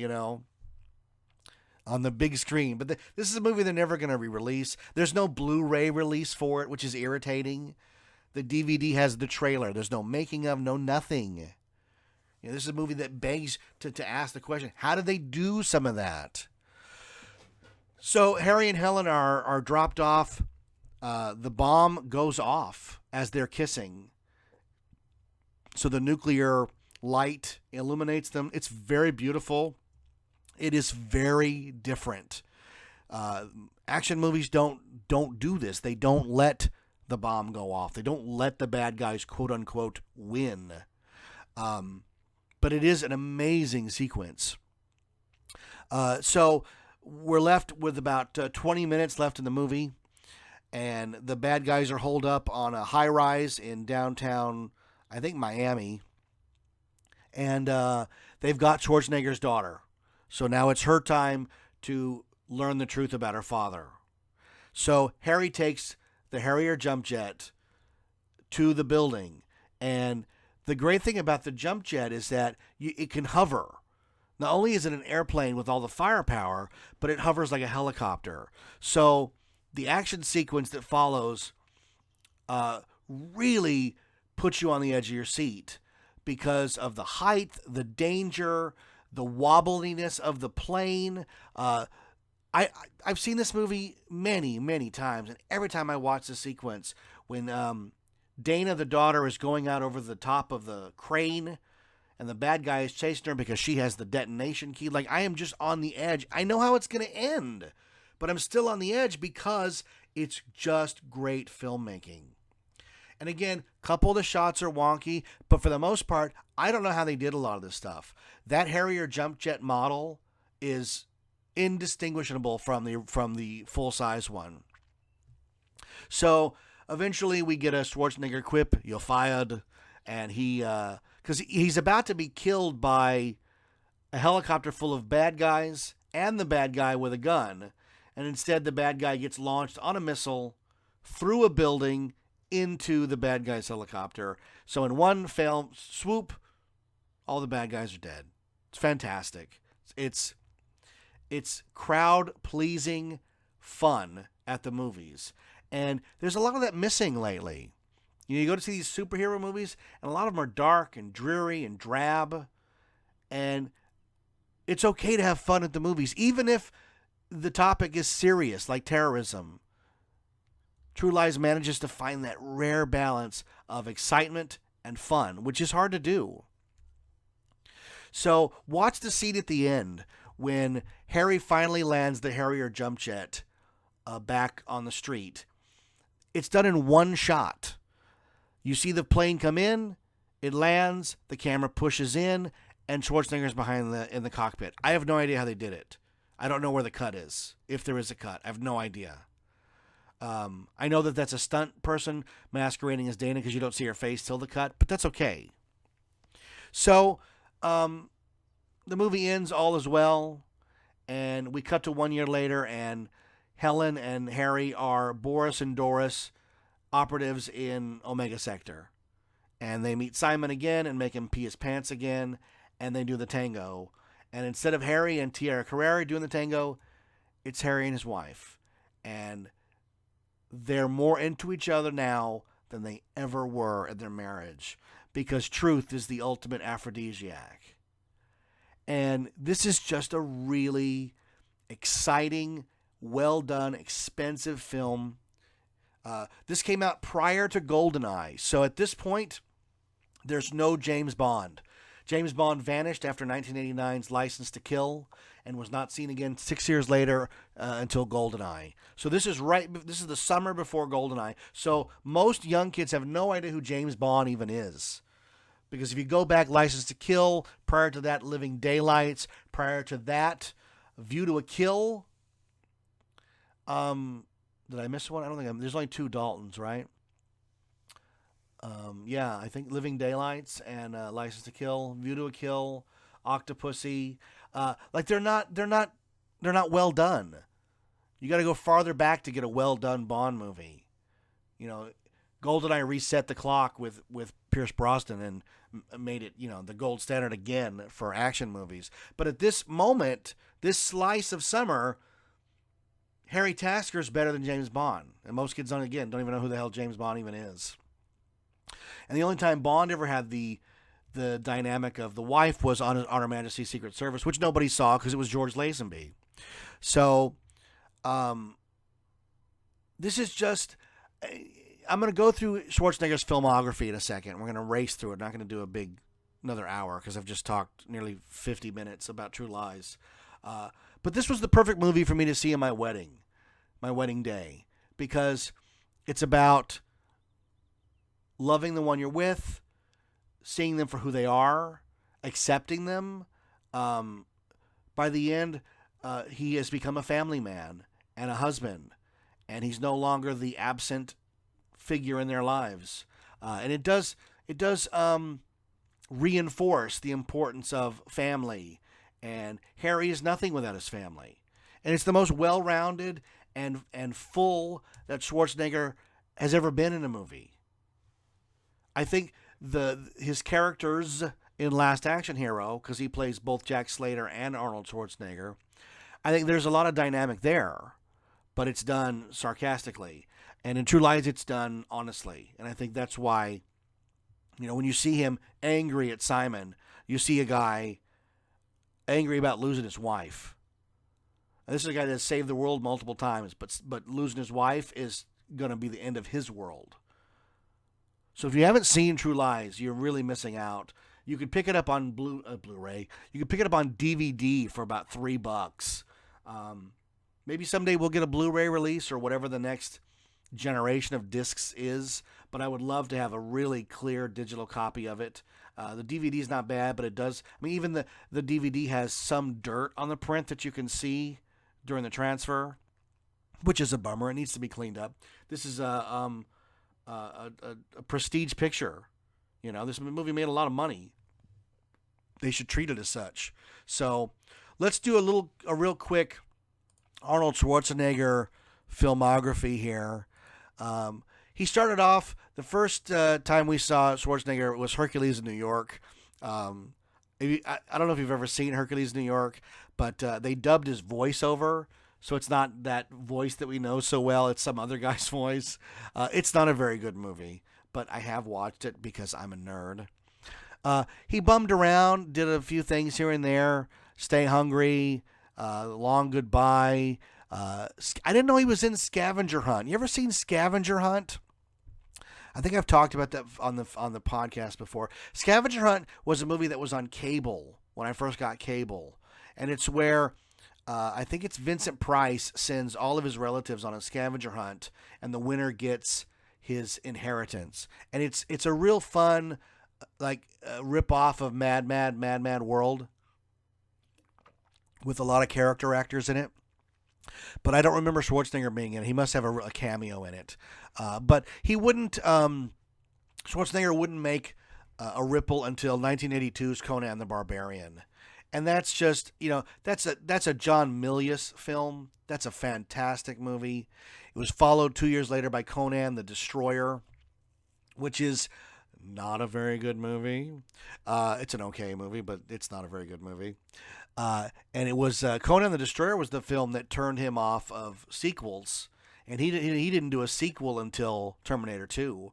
on the big screen. But this is a movie they're never going to re-release. There's no Blu-ray release for it, which is irritating. The DVD has the trailer. There's no making of, no nothing. This is a movie that begs to ask the question, how did they do some of that? So Harry and Helen are dropped off. The bomb goes off as they're kissing. So the nuclear light illuminates them. It's very beautiful. It is very different. Action movies don't do this. They don't let the bomb go off. They don't let the bad guys, quote unquote, win. But it is an amazing sequence. So we're left with about 20 minutes left in the movie, and the bad guys are holed up on a high rise in downtown, I think, Miami, and they've got Schwarzenegger's daughter. So now it's her time to learn the truth about her father. So Harry takes the Harrier jump jet to the building, and the great thing about the jump jet is that it can hover. Not only is it an airplane with all the firepower, but it hovers like a helicopter. So the action sequence that follows really puts you on the edge of your seat because of the height, the danger, the wobbliness of the plane. I've seen this movie many, many times, and every time I watch the sequence, when Dana, the daughter, is going out over the top of the crane, and the bad guy is chasing her because she has the detonation key, I am just on the edge. I know how it's going to end, but I'm still on the edge because it's just great filmmaking. And again, a couple of the shots are wonky, but for the most part, I don't know how they did a lot of this stuff. That Harrier jump jet model is indistinguishable from the full-size one. So eventually we get a Schwarzenegger quip, "You're fired," and because he's about to be killed by a helicopter full of bad guys and the bad guy with a gun, and instead the bad guy gets launched on a missile through a building into the bad guy's helicopter. So in one fell swoop, all the bad guys are dead. It's fantastic. It's crowd-pleasing fun at the movies. And there's a lot of that missing lately. You go to see these superhero movies, and a lot of them are dark and dreary and drab. And it's okay to have fun at the movies, even if the topic is serious, like terrorism. True Lies manages to find that rare balance of excitement and fun, which is hard to do. So watch the scene at the end when Harry finally lands the Harrier jump jet back on the street. It's done in one shot. You see the plane come in, it lands, the camera pushes in, and Schwarzenegger's behind in the cockpit. I have no idea how they did it. I don't know where the cut is, if there is a cut. I have no idea. I know that that's a stunt person masquerading as Dana because you don't see her face till the cut, but that's okay. So the movie ends, all is well, And we cut to 1 year later, and Helen and Harry are Boris and Doris operatives in Omega Sector. And they meet Simon again and make him pee his pants again, and they do the tango. And instead of Harry and Tiara Carrere doing the tango, it's Harry and his wife. And they're more into each other now than they ever were in their marriage, because truth is the ultimate aphrodisiac. And this is just a really exciting, well done, expensive film. This came out prior to GoldenEye. So at this point, there's no James Bond. James Bond vanished after 1989's License to Kill and was not seen again 6 years later until GoldenEye. So this is the summer before GoldenEye. So most young kids have no idea who James Bond even is. Because if you go back, License to Kill, prior to that, Living Daylights, prior to that, View to a Kill. Did I miss one? I don't think there's only 2 Daltons, right? Yeah, I think Living Daylights and License to Kill, View to a Kill, Octopussy. They're not well done. You got to go farther back to get a well done Bond movie. You know, GoldenEye reset the clock with Pierce Brosnan and made it, the gold standard again for action movies. But at this moment, this slice of summer, Harry Tasker's better than James Bond. And most kids don't even know who the hell James Bond even is. And the only time Bond ever had the dynamic of the wife was on Her Majesty's Secret Service, which nobody saw because it was George Lazenby. So, this is just... I'm going to go through Schwarzenegger's filmography in a second. We're going to race through it. Not going to do another hour because I've just talked nearly 50 minutes about True Lies. But this was the perfect movie for me to see on my wedding day, because it's about loving the one you're with, seeing them for who they are, accepting them. By the end, he has become a family man and a husband, and he's no longer the absent figure in their lives. And it does reinforce the importance of family. And Harry is nothing without his family. And it's the most well-rounded and full that Schwarzenegger has ever been in a movie. I think his characters in Last Action Hero, because he plays both Jack Slater and Arnold Schwarzenegger, I think there's a lot of dynamic there, but it's done sarcastically. And in True Lies, it's done honestly. And I think that's why, when you see him angry at Simon, you see a guy angry about losing his wife. And this is a guy that saved the world multiple times, but losing his wife is going to be the end of his world. So if you haven't seen True Lies, you're really missing out. You could pick it up on Blu-ray. You could pick it up on DVD for about $3. Maybe someday we'll get a Blu-ray release or whatever the next generation of discs is, but I would love to have a really clear digital copy of it. The DVD is not bad, but it does. Even the DVD has some dirt on the print that you can see during the transfer, which is a bummer. It needs to be cleaned up. This is a prestige picture. This movie made a lot of money. They should treat it as such. So let's do a real quick Arnold Schwarzenegger filmography here. He started off, the first time we saw Schwarzenegger was Hercules in New York. I don't know if you've ever seen Hercules in New York, but they dubbed his voice over, so it's not that voice that we know so well. It's some other guy's voice. It's not a very good movie, but I have watched it because I'm a nerd. He bummed around, did a few things here and there. Stay Hungry, Long Goodbye. I didn't know he was in Scavenger Hunt. You ever seen Scavenger Hunt? I think I've talked about that on the podcast before. Scavenger Hunt was a movie that was on cable when I first got cable, and it's where I think it's Vincent Price sends all of his relatives on a scavenger hunt, and the winner gets his inheritance. And it's a real fun rip off of Mad World with a lot of character actors in it. But I don't remember Schwarzenegger being in it. He must have a cameo in it. But he wouldn't, Schwarzenegger wouldn't make a ripple until 1982's Conan the Barbarian. And that's just, that's a John Milius film. That's a fantastic movie. It was followed 2 years later by Conan the Destroyer, which is not a very good movie. It's an okay movie, but it's not a very good movie. And it was Conan the Destroyer was the film that turned him off of sequels, and he didn't do a sequel until Terminator 2.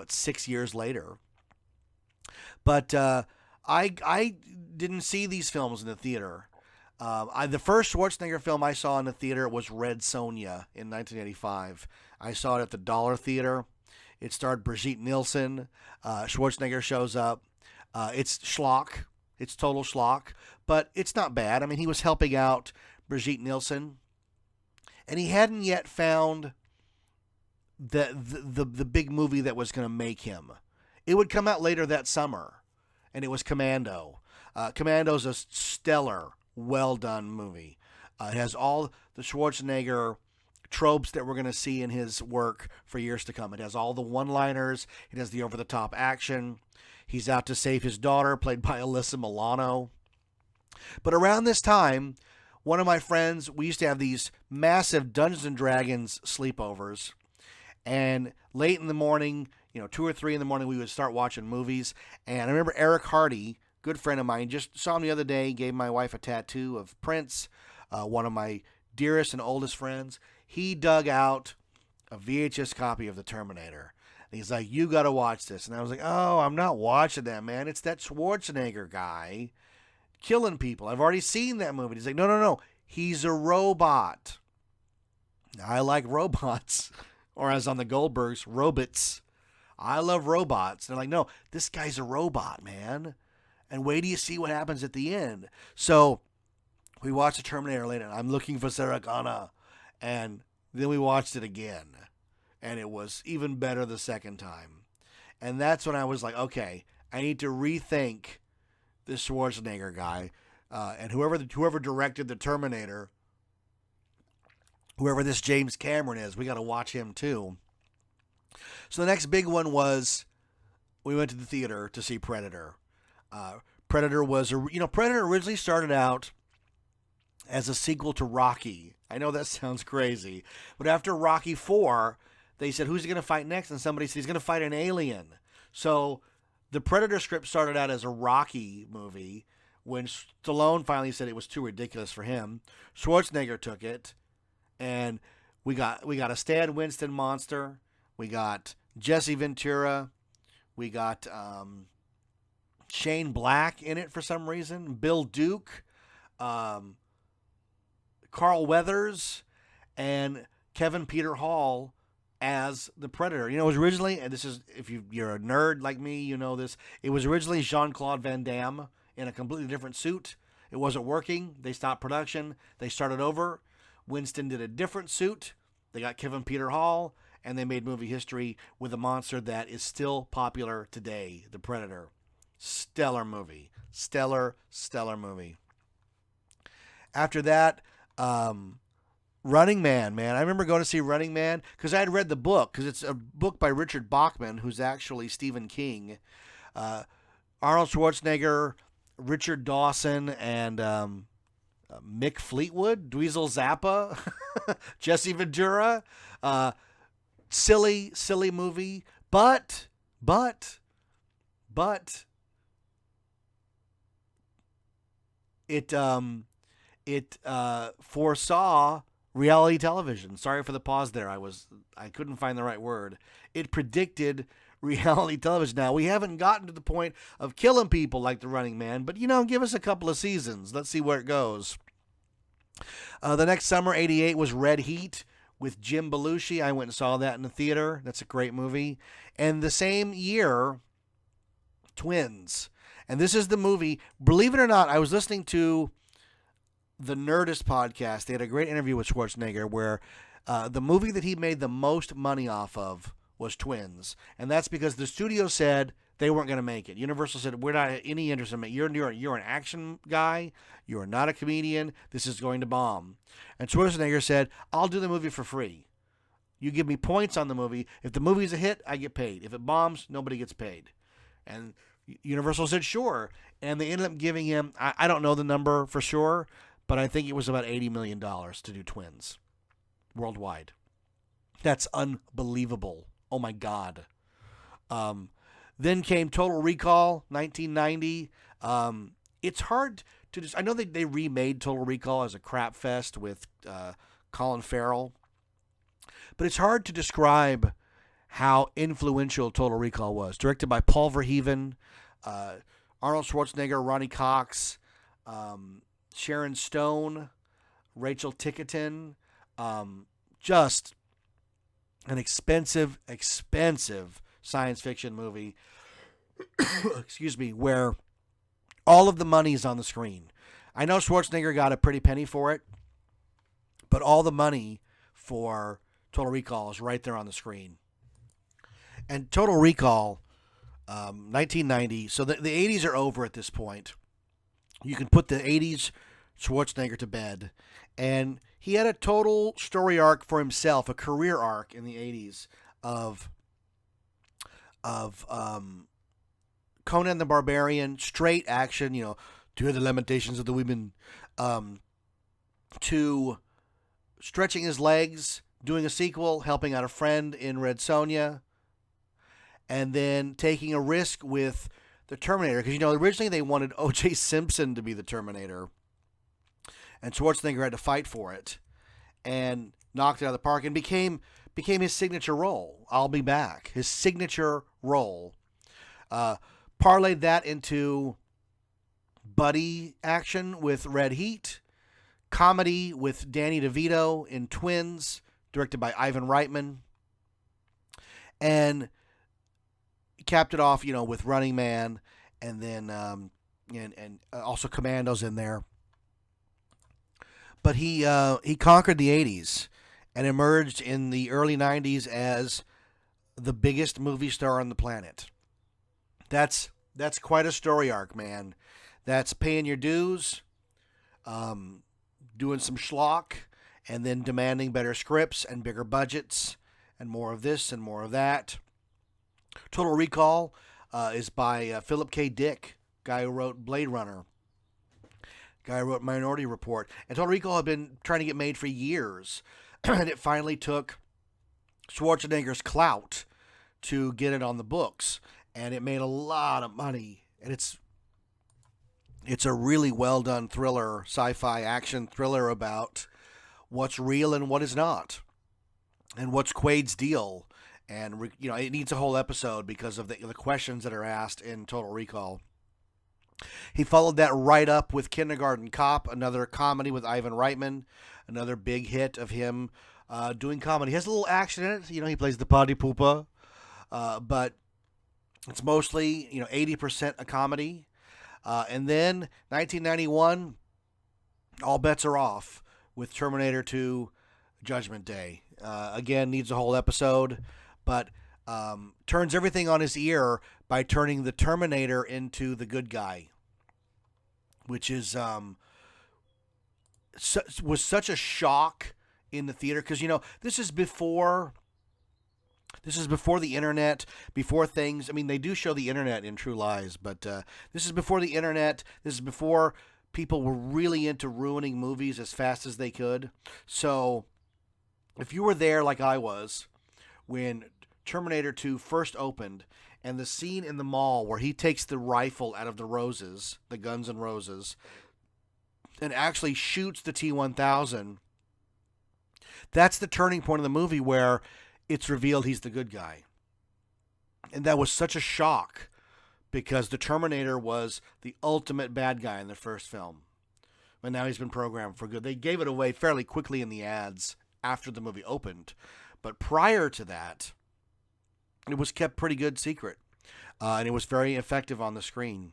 6 years later. But I didn't see these films in the theater. The first Schwarzenegger film I saw in the theater was Red Sonja in 1985. I saw it at the Dollar Theater. It starred Brigitte Nielsen. Schwarzenegger shows up. It's schlock. It's total schlock. But it's not bad. I mean, he was helping out Brigitte Nielsen. And he hadn't yet found the big movie that was going to make him. It would come out later that summer. And it was Commando. Commando's a stellar, well-done movie. It has all the Schwarzenegger tropes that we're going to see in his work for years to come. It has all the one-liners. It has the over-the-top action. He's out to save his daughter, played by Alyssa Milano. But around this time, one of my friends, we used to have these massive Dungeons & Dragons sleepovers. And late in the morning, 2 or 3 in the morning, we would start watching movies. And I remember Eric Hardy, good friend of mine, just saw him the other day, gave my wife a tattoo of Prince, one of my dearest and oldest friends. He dug out a VHS copy of The Terminator. And he's like, you got to watch this. And I was like, oh, I'm not watching that, man. It's that Schwarzenegger guy killing people. I've already seen that movie. He's like, no. He's a robot. I like robots. Or as on the Goldbergs, robots. I love robots. They're like, no, this guy's a robot, man. And wait till you see what happens at the end. So we watched The Terminator later, and I'm looking for Sarah Connor. And then we watched it again. And it was even better the second time. And that's when I was like, okay, I need to rethink this Schwarzenegger guy. And whoever directed The Terminator, whoever this James Cameron is, we got to watch him too. So the next big one was we went to the theater to see Predator. Predator originally started out as a sequel to Rocky. I know that sounds crazy, but after Rocky 4, they said, who's he going to fight next? And somebody said he's going to fight an alien. So the Predator script started out as a Rocky movie. When Stallone finally said it was too ridiculous for him, Schwarzenegger took it, and we got a Stan Winston monster. We got Jesse Ventura. We got Shane Black in it for some reason. Bill Duke. Carl Weathers. And Kevin Peter Hall as the Predator. It was originally, and this is, if you're a nerd like me, you know this, it was originally Jean-Claude Van Damme in a completely different suit. It wasn't working. They stopped production. They started over. Winston did a different suit. They got Kevin Peter Hall, and they made movie history with a monster that is still popular today, the Predator. Stellar movie. Stellar movie. After that, Running Man, man. I remember going to see Running Man because I had read the book, because it's a book by Richard Bachman, who's actually Stephen King. Arnold Schwarzenegger, Richard Dawson, and Mick Fleetwood, Dweezil Zappa, Jesse Ventura. Silly movie, but it foresaw reality television. Sorry for the pause there. I couldn't find the right word. It predicted reality television. Now, we haven't gotten to the point of killing people like the Running Man, but give us a couple of seasons. Let's see where it goes. The next summer, 88, was Red Heat with Jim Belushi. I went and saw that in the theater. That's a great movie. And the same year, Twins. And this is the movie, believe it or not, I was listening to the Nerdist podcast. They had a great interview with Schwarzenegger where the movie that he made the most money off of was Twins. And that's because the studio said they weren't going to make it. Universal said, we're not any interest in it. You're an action guy. You're not a comedian. This is going to bomb. And Schwarzenegger said, I'll do the movie for free. You give me points on the movie. If the movie's a hit, I get paid. If it bombs, nobody gets paid. And, Universal said sure, and they ended up giving him, I don't know the number for sure, but I think it was about $80 million to do Twins worldwide. That's unbelievable. Oh my God. Then came Total Recall, 1990. It's hard to just, I know they remade Total Recall as a crap fest with Colin Farrell, but it's hard to describe how influential Total Recall was. Directed by Paul Verhoeven, Arnold Schwarzenegger, Ronnie Cox, Sharon Stone, Rachel Tickerton. Just an expensive science fiction movie, excuse me, where all of the money is on the screen. I know Schwarzenegger got a pretty penny for it, but all the money for Total Recall is right there on the screen. And Total Recall, 1990, so the 80s are over at this point. You can put the 80s Schwarzenegger to bed. And he had a total story arc for himself, a career arc in the 80s of Conan the Barbarian, straight action, to hear the lamentations of the women, to stretching his legs, doing a sequel, helping out a friend in Red Sonja, and then taking a risk with the Terminator. Because, originally they wanted O.J. Simpson to be the Terminator, and Schwarzenegger had to fight for it, and knocked it out of the park, and became his signature role. I'll be back. His signature role. Parlayed that into buddy action with Red Heat, comedy with Danny DeVito in Twins, directed by Ivan Reitman, and capped it off, with Running Man, and then and also Commandos in there. But he conquered the 80s and emerged in the early 90s as the biggest movie star on the planet. That's quite a story arc, man. That's paying your dues, doing some schlock, and then demanding better scripts and bigger budgets and more of this and more of that. Total Recall is by Philip K. Dick, guy who wrote Blade Runner, guy who wrote Minority Report. And Total Recall had been trying to get made for years, and it finally took Schwarzenegger's clout to get it on the books, and it made a lot of money. And it's a really well done thriller, sci-fi action thriller about what's real and what is not, and what's Quaid's deal. And it needs a whole episode because of the questions that are asked in Total Recall. He followed that right up with Kindergarten Cop, another comedy with Ivan Reitman, another big hit of him doing comedy. He has a little action in it. He plays the party pooper, but it's mostly 80% a comedy. And then 1991, all bets are off with Terminator 2: Judgment Day. Again, needs a whole episode, but turns everything on his ear by turning the Terminator into the good guy, which is was such a shock in the theater, because this is before the internet, before things. I mean, they do show the internet in True Lies, but this is before the internet. This is before people were really into ruining movies as fast as they could. So if you were there like I was when Terminator 2 first opened, and the scene in the mall where he takes the rifle out of the roses, the Guns N' Roses, and actually shoots the T-1000, that's the turning point of the movie where it's revealed he's the good guy. And that was such a shock, because the Terminator was the ultimate bad guy in the first film. But now he's been programmed for good. They gave it away fairly quickly in the ads after the movie opened. But prior to that, it was kept pretty good secret. And it was very effective on the screen.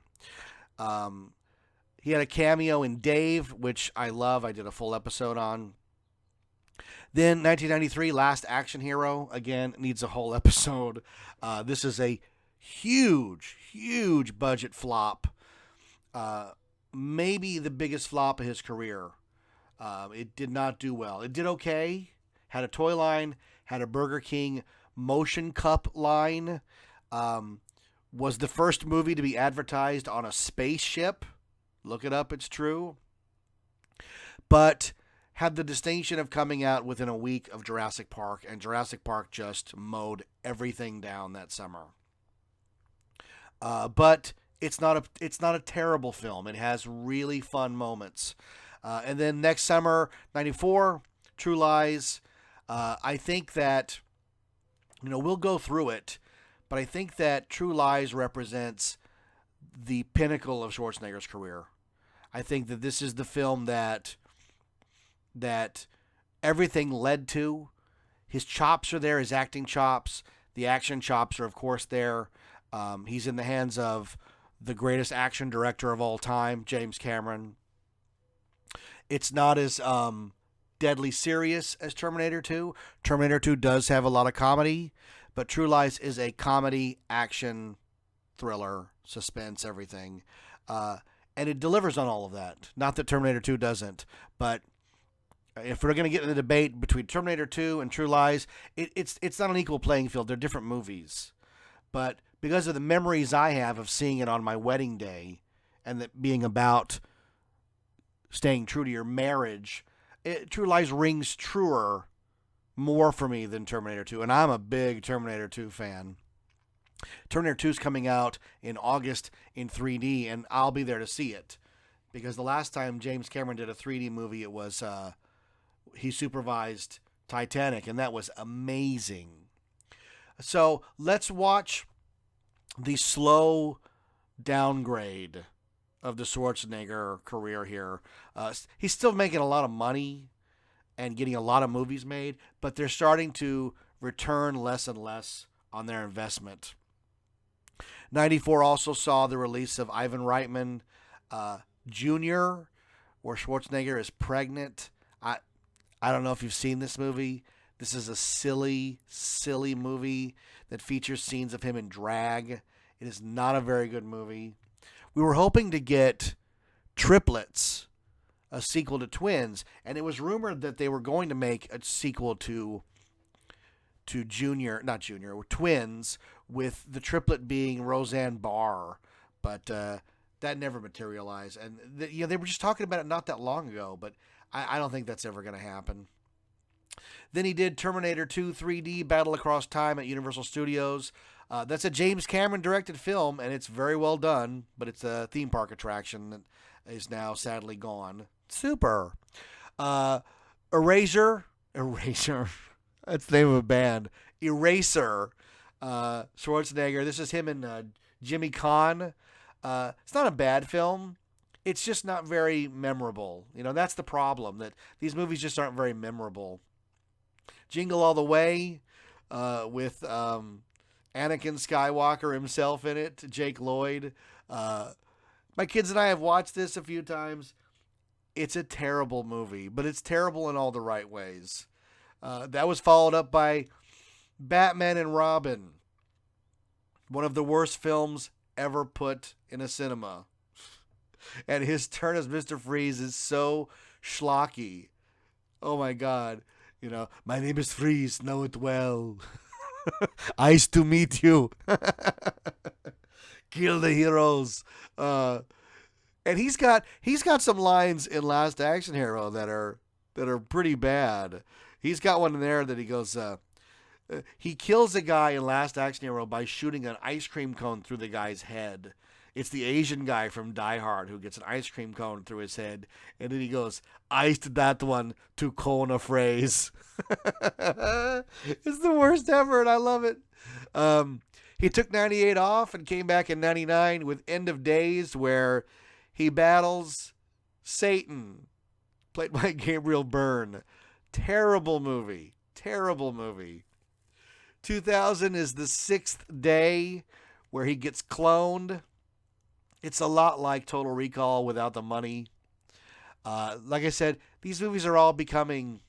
He had a cameo in Dave, which I love. I did a full episode on. Then 1993, Last Action Hero. Again, needs a whole episode. This is a huge budget flop. Maybe the biggest flop of his career. It did not do well. It did okay. Had a toy line. Had a Burger King motion cup line. was the first movie to be advertised on a spaceship. Look it up, it's true. But had the distinction of coming out within a week of Jurassic Park, and Jurassic Park just mowed everything down that summer. But it's not a terrible film. It has really fun moments. And then next summer, 94, True Lies. I think that, we'll go through it, but I think that True Lies represents the pinnacle of Schwarzenegger's career. I think that this is the film that everything led to. His chops are there, his acting chops. The action chops are, of course, there. He's in the hands of the greatest action director of all time, James Cameron. It's not as deadly serious as Terminator 2. Terminator 2 does have a lot of comedy, but True Lies is a comedy, action, thriller, suspense, everything. And it delivers on all of that. Not that Terminator 2 doesn't, but if we're going to get in the debate between Terminator 2 and True Lies, it's not an equal playing field. They're different movies. But because of the memories I have of seeing it on my wedding day and that being about staying true to your marriage, True Lies rings truer more for me than Terminator 2. And I'm a big Terminator 2 fan. Terminator 2 is coming out in August in 3D, and I'll be there to see it. Because the last time James Cameron did a 3D movie, it was he supervised Titanic, and that was amazing. So let's watch the slow downgrade of the Schwarzenegger career here. He's still making a lot of money and getting a lot of movies made, but they're starting to return less and less on their investment. 94 also saw the release of Ivan Reitman Jr., where Schwarzenegger is pregnant. I don't know if you've seen this movie. This is a silly, silly movie that features scenes of him in drag. It is not a very good movie. We were hoping to get Triplets, a sequel to Twins, and it was rumored that they were going to make a sequel to Twins, with the triplet being Roseanne Barr, but that never materialized. And they were just talking about it not that long ago, but I don't think that's ever going to happen. Then he did Terminator 2 3D Battle Across Time at Universal Studios. That's a James Cameron directed film, and it's very well done, but it's a theme park attraction that is now sadly gone. Super. Eraser. That's the name of a band. Eraser. Schwarzenegger. This is him and Jimmy Caan. It's not a bad film. It's just not very memorable. That's the problem, that these movies just aren't very memorable. Jingle All the Way, with Anakin Skywalker himself in it, Jake Lloyd. My kids and I have watched this a few times. It's a terrible movie, but it's terrible in all the right ways. That was followed up by Batman and Robin, one of the worst films ever put in a cinema. And his turn as Mr. Freeze is so schlocky. Oh my God. My name is Freeze, know it well. Nice to meet you. Kill the heroes. And he's got some lines in Last Action Hero that are pretty bad. He's got one in there that he goes, he kills a guy in Last Action Hero by shooting an ice cream cone through the guy's head. It's the Asian guy from Die Hard who gets an ice cream cone through his head. And then he goes, iced that one to cone a phrase. It's the worst ever, and I love it. He took 98 off and came back in 99 with End of Days, where he battles Satan, played by Gabriel Byrne. Terrible movie. 2000 is The Sixth Day, where he gets cloned. It's a lot like Total Recall without the money. Like I said, these movies are all they're getting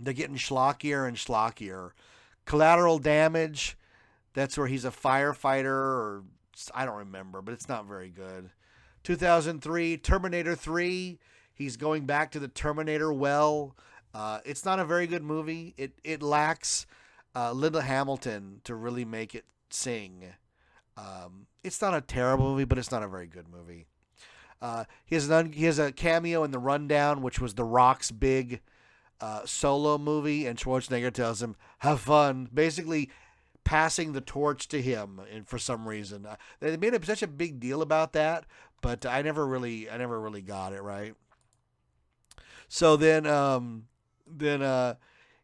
schlockier and schlockier. Collateral Damage, that's where he's a firefighter, or I don't remember, but it's not very good. 2003, Terminator 3, he's going back to the Terminator well. It's not a very good movie. It lacks Linda Hamilton to really make it sing. It's not a terrible movie, but it's not a very good movie. He has a cameo in The Rundown, which was The Rock's big solo movie, and Schwarzenegger tells him, "Have fun," basically passing the torch to him. And for some reason, they made such a big deal about that, but I never really got it right. So then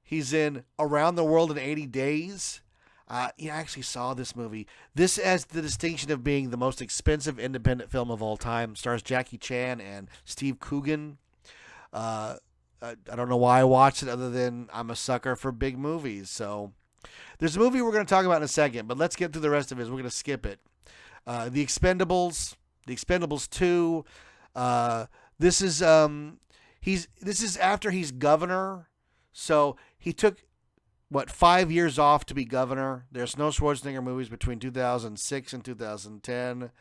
he's in Around the World in 80 Days. I actually saw this movie. This has the distinction of being the most expensive independent film of all time. Stars Jackie Chan and Steve Coogan. I don't know why I watched it other than I'm a sucker for big movies. So there's a movie we're going to talk about in a second, but let's get through the rest of it. We're going to skip it. The Expendables 2. This is after he's governor. So he took 5 years off to be governor. There's no Schwarzenegger movies between 2006 and 2010.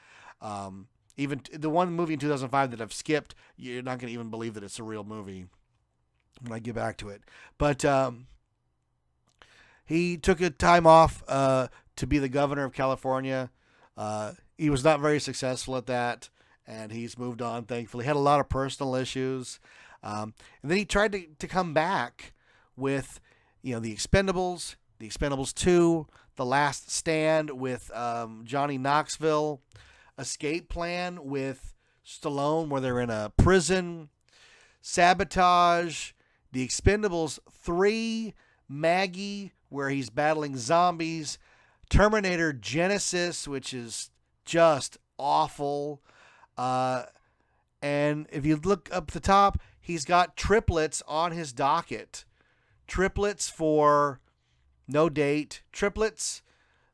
Even the one movie in 2005 that I've skipped, you're not going to even believe that it's a real movie when I get back to it. But he took a time off to be the governor of California. He was not very successful at that, and he's moved on, thankfully. He had a lot of personal issues. And then he tried to come back with The Expendables, The Expendables 2, The Last Stand with Johnny Knoxville, Escape Plan with Stallone where they're in a prison, Sabotage, The Expendables 3, Maggie where he's battling zombies, Terminator Genesis, which is just awful. And if you look up the top, he's got triplets on his docket. Triplets for No Date, Triplets,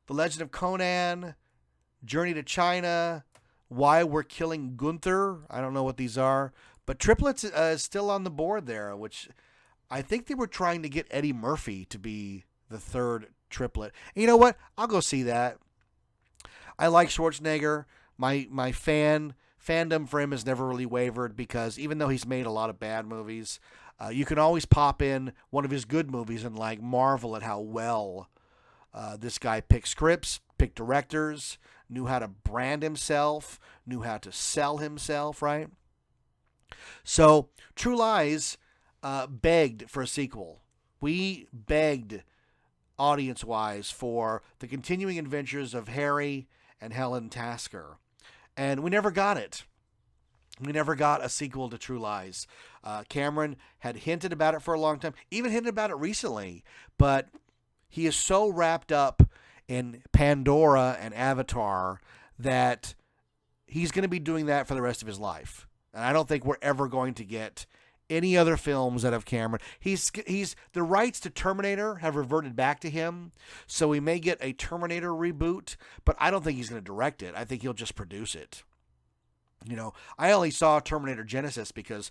The Legend of Conan, Journey to China, Why We're Killing Gunther. I don't know what these are, but Triplets is still on the board there, which I think they were trying to get Eddie Murphy to be the third triplet. And you know what? I'll go see that. I like Schwarzenegger. My fandom for him has never really wavered because even though he's made a lot of bad movies, you can always pop in one of his good movies and marvel at how well this guy picked scripts, picked directors, knew how to brand himself, knew how to sell himself, right? So True Lies begged for a sequel. We begged audience-wise for the continuing adventures of Harry and Helen Tasker, and we never got it. We never got a sequel to True Lies. Cameron had hinted about it for a long time, even hinted about it recently, but he is so wrapped up in Pandora and Avatar that he's going to be doing that for the rest of his life. And I don't think we're ever going to get any other films that have Cameron. He's the rights to Terminator have reverted back to him, so we may get a Terminator reboot, but I don't think he's going to direct it. I think he'll just produce it. I only saw Terminator Genesis because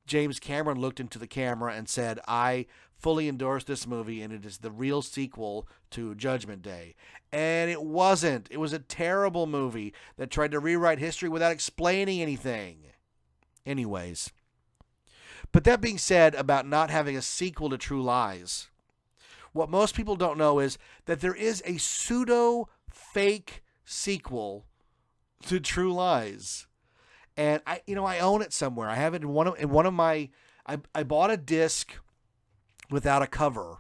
James Cameron looked into the camera and said, "I fully endorse this movie, and it is the real sequel to Judgment Day." And it wasn't. It was a terrible movie that tried to rewrite history without explaining anything. Anyways. But that being said about not having a sequel to True Lies, what most people don't know is that there is a pseudo-fake sequel to True Lies. And I own it somewhere. I have it in one of my. I bought a disc without a cover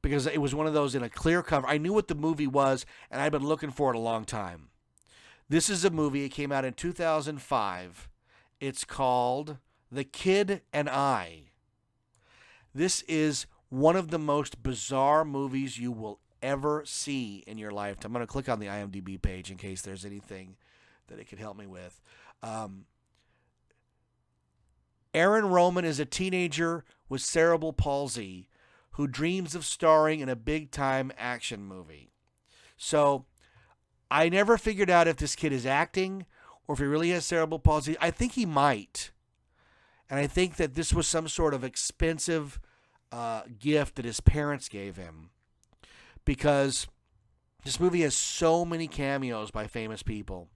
because it was one of those in a clear cover. I knew what the movie was, and I'd been looking for it a long time. This is a movie. It came out in 2005. It's called The Kid and I. This is one of the most bizarre movies you will ever see in your lifetime. I'm going to click on the IMDb page in case there's anything that it could help me with. Aaron Roman is a teenager with cerebral palsy who dreams of starring in a big-time action movie. So I never figured out if this kid is acting or if he really has cerebral palsy. I think he might. And I think that this was some sort of expensive gift that his parents gave him, because this movie has so many cameos by famous people.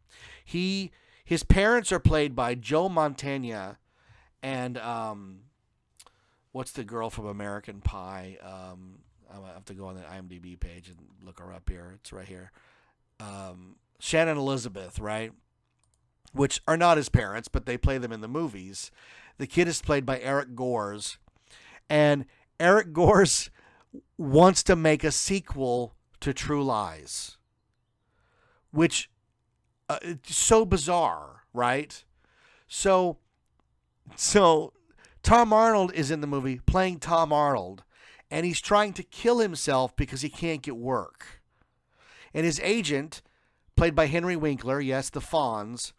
His parents are played by Joe Mantegna and what's the girl from American Pie? I have to go on the IMDb page and look her up here. It's right here. Shannon and Elizabeth, right? Which are not his parents, but they play them in the movies. The kid is played by Eric Gores. And Eric Gores wants to make a sequel to True Lies, which it's so bizarre, right? So Tom Arnold is in the movie playing Tom Arnold, and he's trying to kill himself because he can't get work. And his agent, played by Henry Winkler, yes, the Fonz.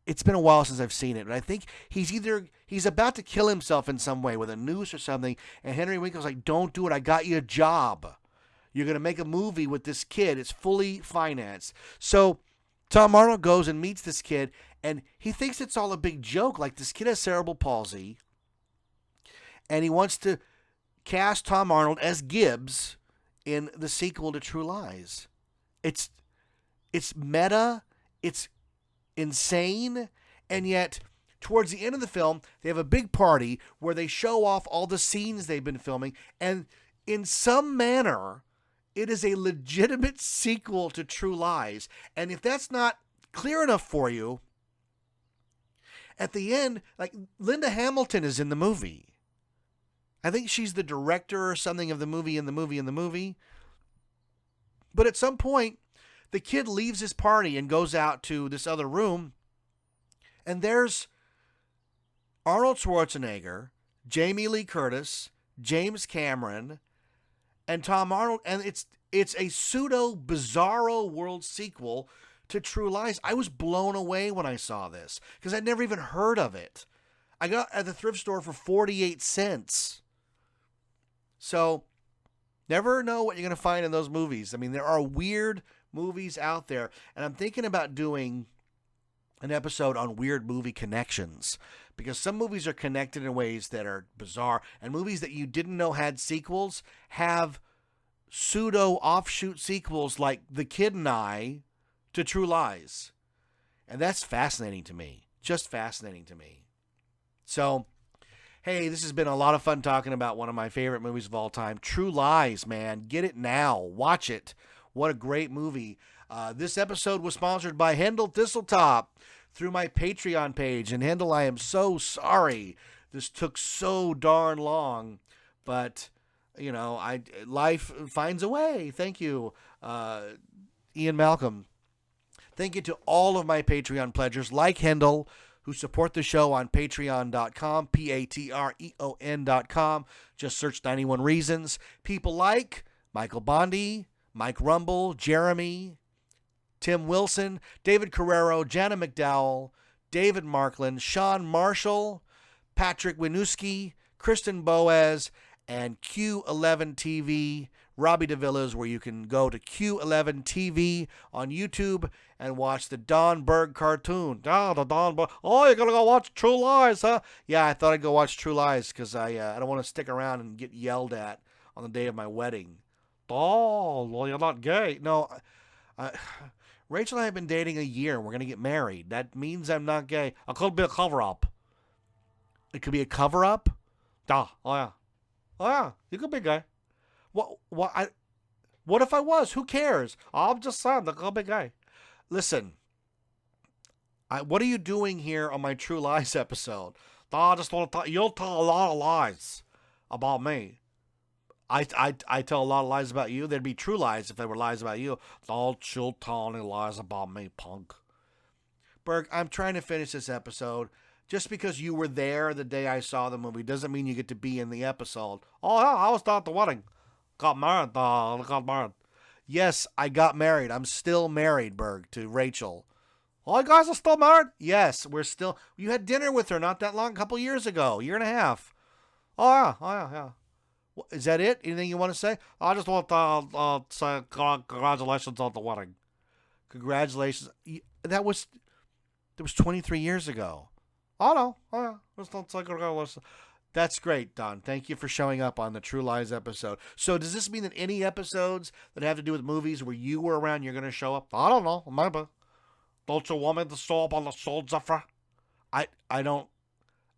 It's been a while since I've seen it, but I think he's about to kill himself in some way with a noose or something, and Henry Winkler's like, "Don't do it. I got you a job. You're going to make a movie with this kid. It's fully financed." So Tom Arnold goes and meets this kid, and he thinks it's all a big joke. Like, this kid has cerebral palsy, and he wants to cast Tom Arnold as Gibbs in the sequel to True Lies. It's meta, it's insane, and yet towards the end of the film, they have a big party where they show off all the scenes they've been filming, and in some manner, it is a legitimate sequel to True Lies. And if that's not clear enough for you, at the end, like, Linda Hamilton is in the movie. I think she's the director or something of the movie. But at some point, the kid leaves his party and goes out to this other room, and there's Arnold Schwarzenegger, Jamie Lee Curtis, James Cameron, and Tom Arnold, and it's a pseudo bizarro world sequel to True Lies. I was blown away when I saw this because I'd never even heard of it. I got it at the thrift store for 48 cents. So, never know what you're going to find in those movies. I mean, there are weird movies out there, and I'm thinking about doing an episode on weird movie connections, because some movies are connected in ways that are bizarre, and movies that you didn't know had sequels have pseudo offshoot sequels, like The Kid and I to True Lies. And that's fascinating to me. Just fascinating to me. So, hey, this has been a lot of fun talking about one of my favorite movies of all time, True Lies, man. Get it now. Watch it. What a great movie. This episode was sponsored by Hendel Thistletop through my Patreon page. And Hendel, I am so sorry this took so darn long. But, you know, life finds a way. Thank you, Ian Malcolm. Thank you to all of my Patreon pledgers like Hendel, who support the show on patreon.com, patreon.com. Just search 91 Reasons. People like Michael Bondi, Mike Rumble, Jeremy, Tim Wilson, David Carrero, Jana McDowell, David Markland, Sean Marshall, Patrick Winooski, Kristen Boaz, and Q11 TV, Robbie DeVillas, where you can go to Q11 TV on YouTube and watch the Don Berg cartoon. The Don Berg. Oh, you're going to go watch True Lies, huh? Yeah, I thought I'd go watch True Lies because I don't want to stick around and get yelled at on the day of my wedding. Oh, well, you're not gay. No, Rachel and I have been dating a year. We're going to get married. That means I'm not gay. It could be a cover-up. It could be a cover-up? Oh, yeah. Oh, yeah, you could be gay. What if I was? Who cares? I'm just saying, that could be gay. Listen, what are you doing here on my True Lies episode? I just want to tell you'll tell a lot of lies about me. I tell a lot of lies about you. There'd be true lies if there were lies about you. Don't you tell any lies about me, punk. Berg, I'm trying to finish this episode. Just because you were there the day I saw the movie doesn't mean you get to be in the episode. Oh, yeah, I was at the wedding. Got married. Yes, I got married. I'm still married, Berg, to Rachel. Oh, you guys are still married? Yes, we're still. You had dinner with her not that long, a couple years ago, year and a half. Oh, yeah. Is that it? Anything you want to say? I just want to say congratulations on the wedding. Congratulations. That was 23 years ago. Oh, no. Oh, yeah. Just don't say congratulations. That's great, Don. Thank you for showing up on the True Lies episode. So does this mean that any episodes that have to do with movies where you were around, you're going to show up? I don't know. Maybe. Don't you want me to show up on the show, Zephyr? I don't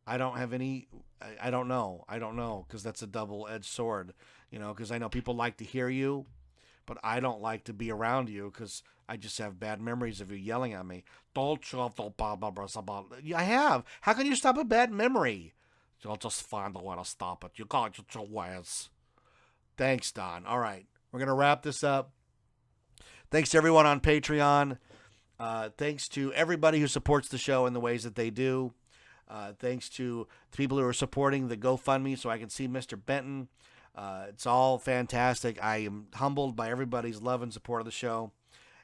have any. I don't know. Because that's a double-edged sword. You know, because I know people like to hear you, but I don't like to be around you because I just have bad memories of you yelling at me. I have. How can you stop a bad memory? You'll just find a way to stop it. You got your ways. Thanks, Don. All right. We're going to wrap this up. Thanks to everyone on Patreon. Thanks to everybody who supports the show in the ways that they do. Thanks to the people who are supporting the GoFundMe so I can see Mr. Benton. It's all fantastic. I am humbled by everybody's love and support of the show.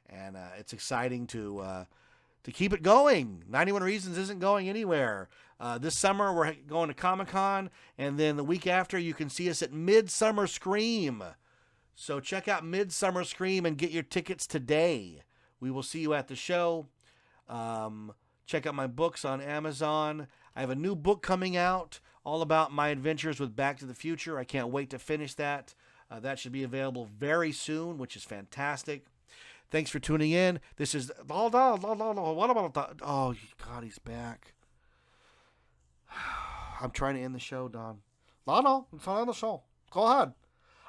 And it's exciting to keep it going. 91 Reasons isn't going anywhere. This summer we're going to Comic-Con, and then the week after you can see us at Midsummer Scream. So check out Midsummer Scream and get your tickets today. We will see you at the show. Check out my books on Amazon. I have a new book coming out all about my adventures with Back to the Future. I can't wait to finish that. That should be available very soon, which is fantastic. Thanks for tuning in. This is... Oh, God, he's back. I'm trying to end the show, Don. No, I'm trying to end the show. Go ahead.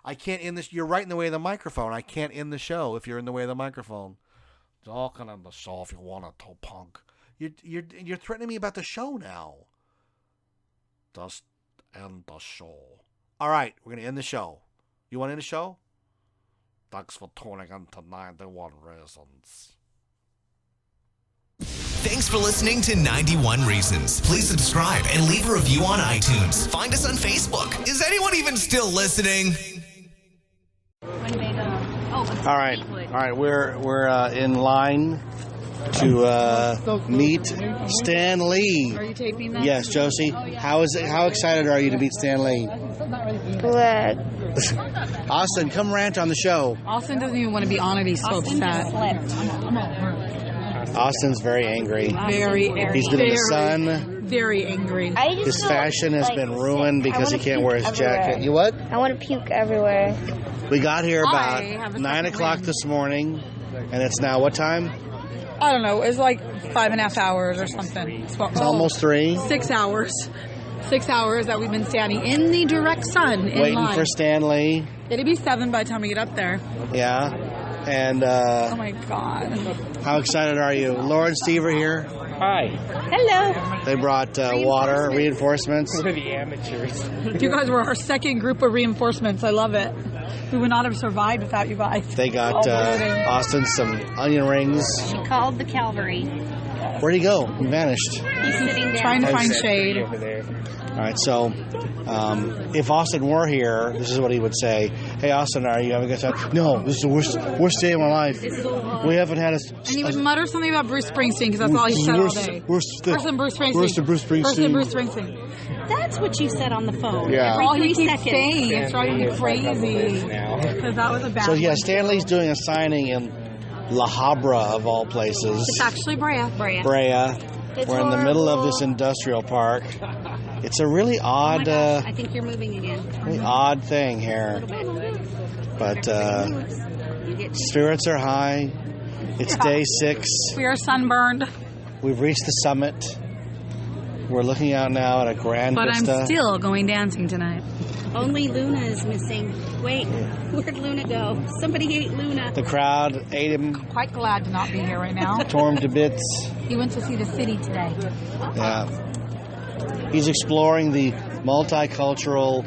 I can't end this. You're right in the way of the microphone. I can't end the show if you're in the way of the microphone. Y'all can end the show if you want to, punk. You're threatening me about the show now. Just end the show. All right, we're going to end the show. You want to end the show? Thanks for tuning in to 91 Reasons. Thanks for listening to 91 Reasons. Please subscribe and leave a review on iTunes. Find us on Facebook. Is anyone even still listening? All right. We're in line to meet Stan Lee. Are you taping that? Yes, Josie. How is it? How excited are you to meet Stan Lee? Glad. Austin, come rant on the show. Austin doesn't even want to be on it. He's so upset. Austin's very angry. Very angry. He's been in the sun. Very angry. His fashion has been ruined because he can't wear his jacket. You what? I want to puke everywhere. We got here about 9 o'clock this morning, and it's now what time? I don't know. It's like 5.5 hours or something. It's almost 3. 6 hours. 6 hours that we've been standing in the direct sun in waiting line. For Stan Lee. It'll be 7 by the time we get up there. Yeah. And oh my God. How excited are you? Laura and Steve are here. Hi. Hello. They brought water, reinforcements. We're the amateurs. You guys were our second group of reinforcements. I love it. We would not have survived without you guys. They got Austin some onion rings. She called the cavalry. Where'd he go? He vanished. He's sitting down. Trying to find shade. Over there. All right, so if Austin were here, this is what he would say. Hey, Austin, are you having a good time? No, this is the worst day of my life. We haven't had a... And he would mutter something about Bruce Springsteen because that's all he said all day. Worse than Bruce Springsteen. Worse than Bruce Springsteen. Worse than Bruce Springsteen. That's what you said on the phone. Yeah. All he Every keeps 3 saying. seconds. It's driving me crazy. Because that was a bad So, yeah, one. Stan Lee's doing a signing in La Habra, of all places. It's actually Brea. Brea. It's We're in the middle of this horrible. industrial park. It's a really Oh my odd, gosh, I think you're moving again. really odd thing here. But You get spirits are high. It's day 6. We are sunburned, We've reached the summit. We're looking out now at a grand but vista. I'm still going dancing tonight. only Luna is missing. Wait, where'd Luna go? Somebody ate Luna. The crowd ate him, Quite glad to not be here right now. tore him to bits. He went to see the city today. Yeah. He's exploring the multicultural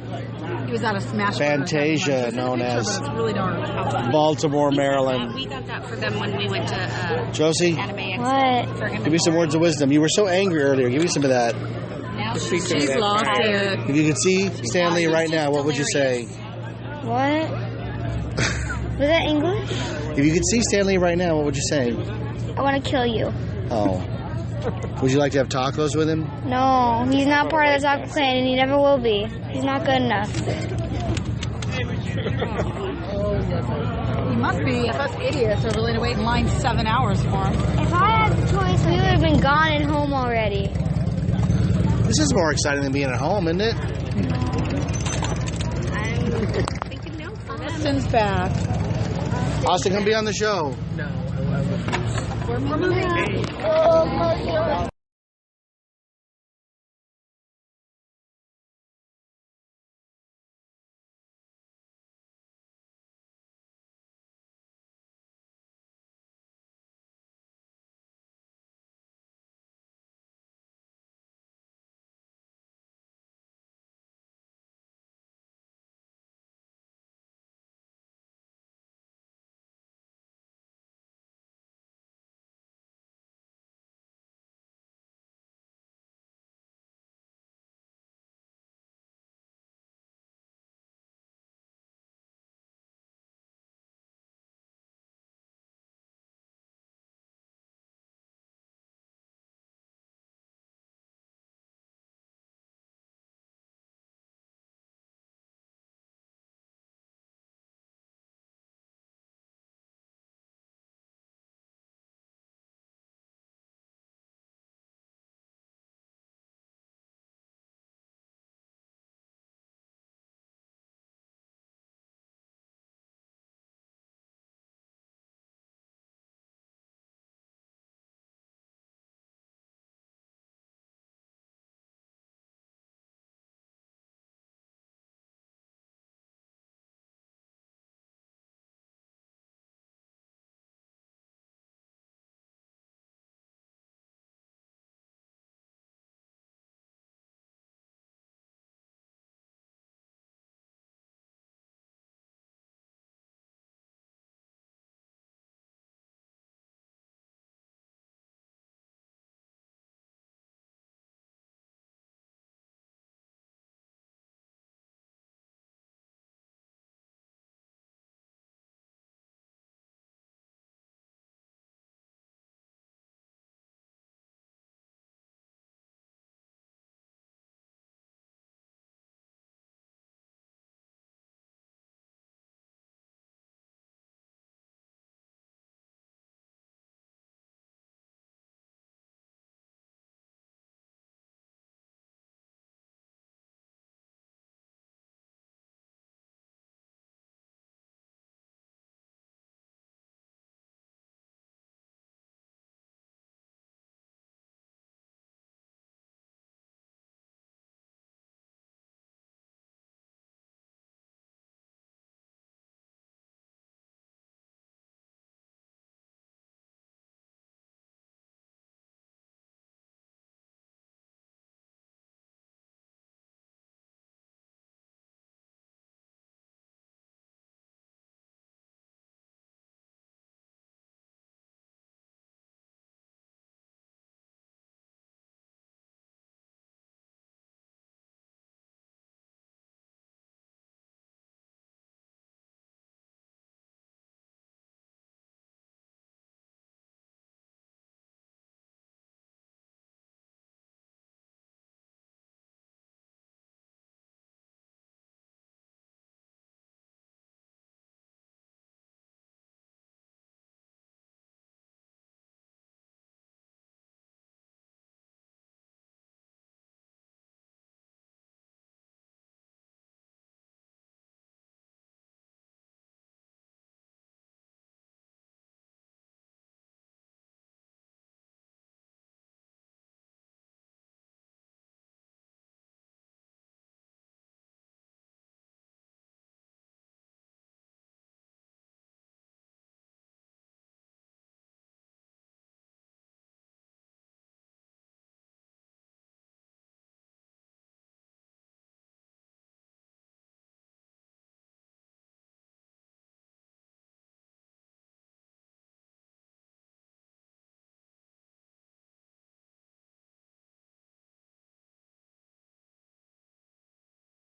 He was at a smash Fantasia known as But it's really dark. Baltimore, Maryland. We got that for them when we went to Josie, Anime Expo. For him give me some words of wisdom. You were so angry earlier. Give me some of that. Now She's lost it. If you could see Stan Lee right now, what would you say? What? Was that English? If you could see Stan Lee right now, what would you say? I want to kill you. Oh. Would you like to have tacos with him? No, he's not part of the Taco Clan, and he never will be. He's not good enough. He must be. If us idiots are willing to wait in line 7 hours for him. If I had the choice, we would have been gone and home already. This is more exciting than being at home, isn't it? I'm thinking no for them. Austin's back. Austin, come be on the show. No, I love it. We're moving.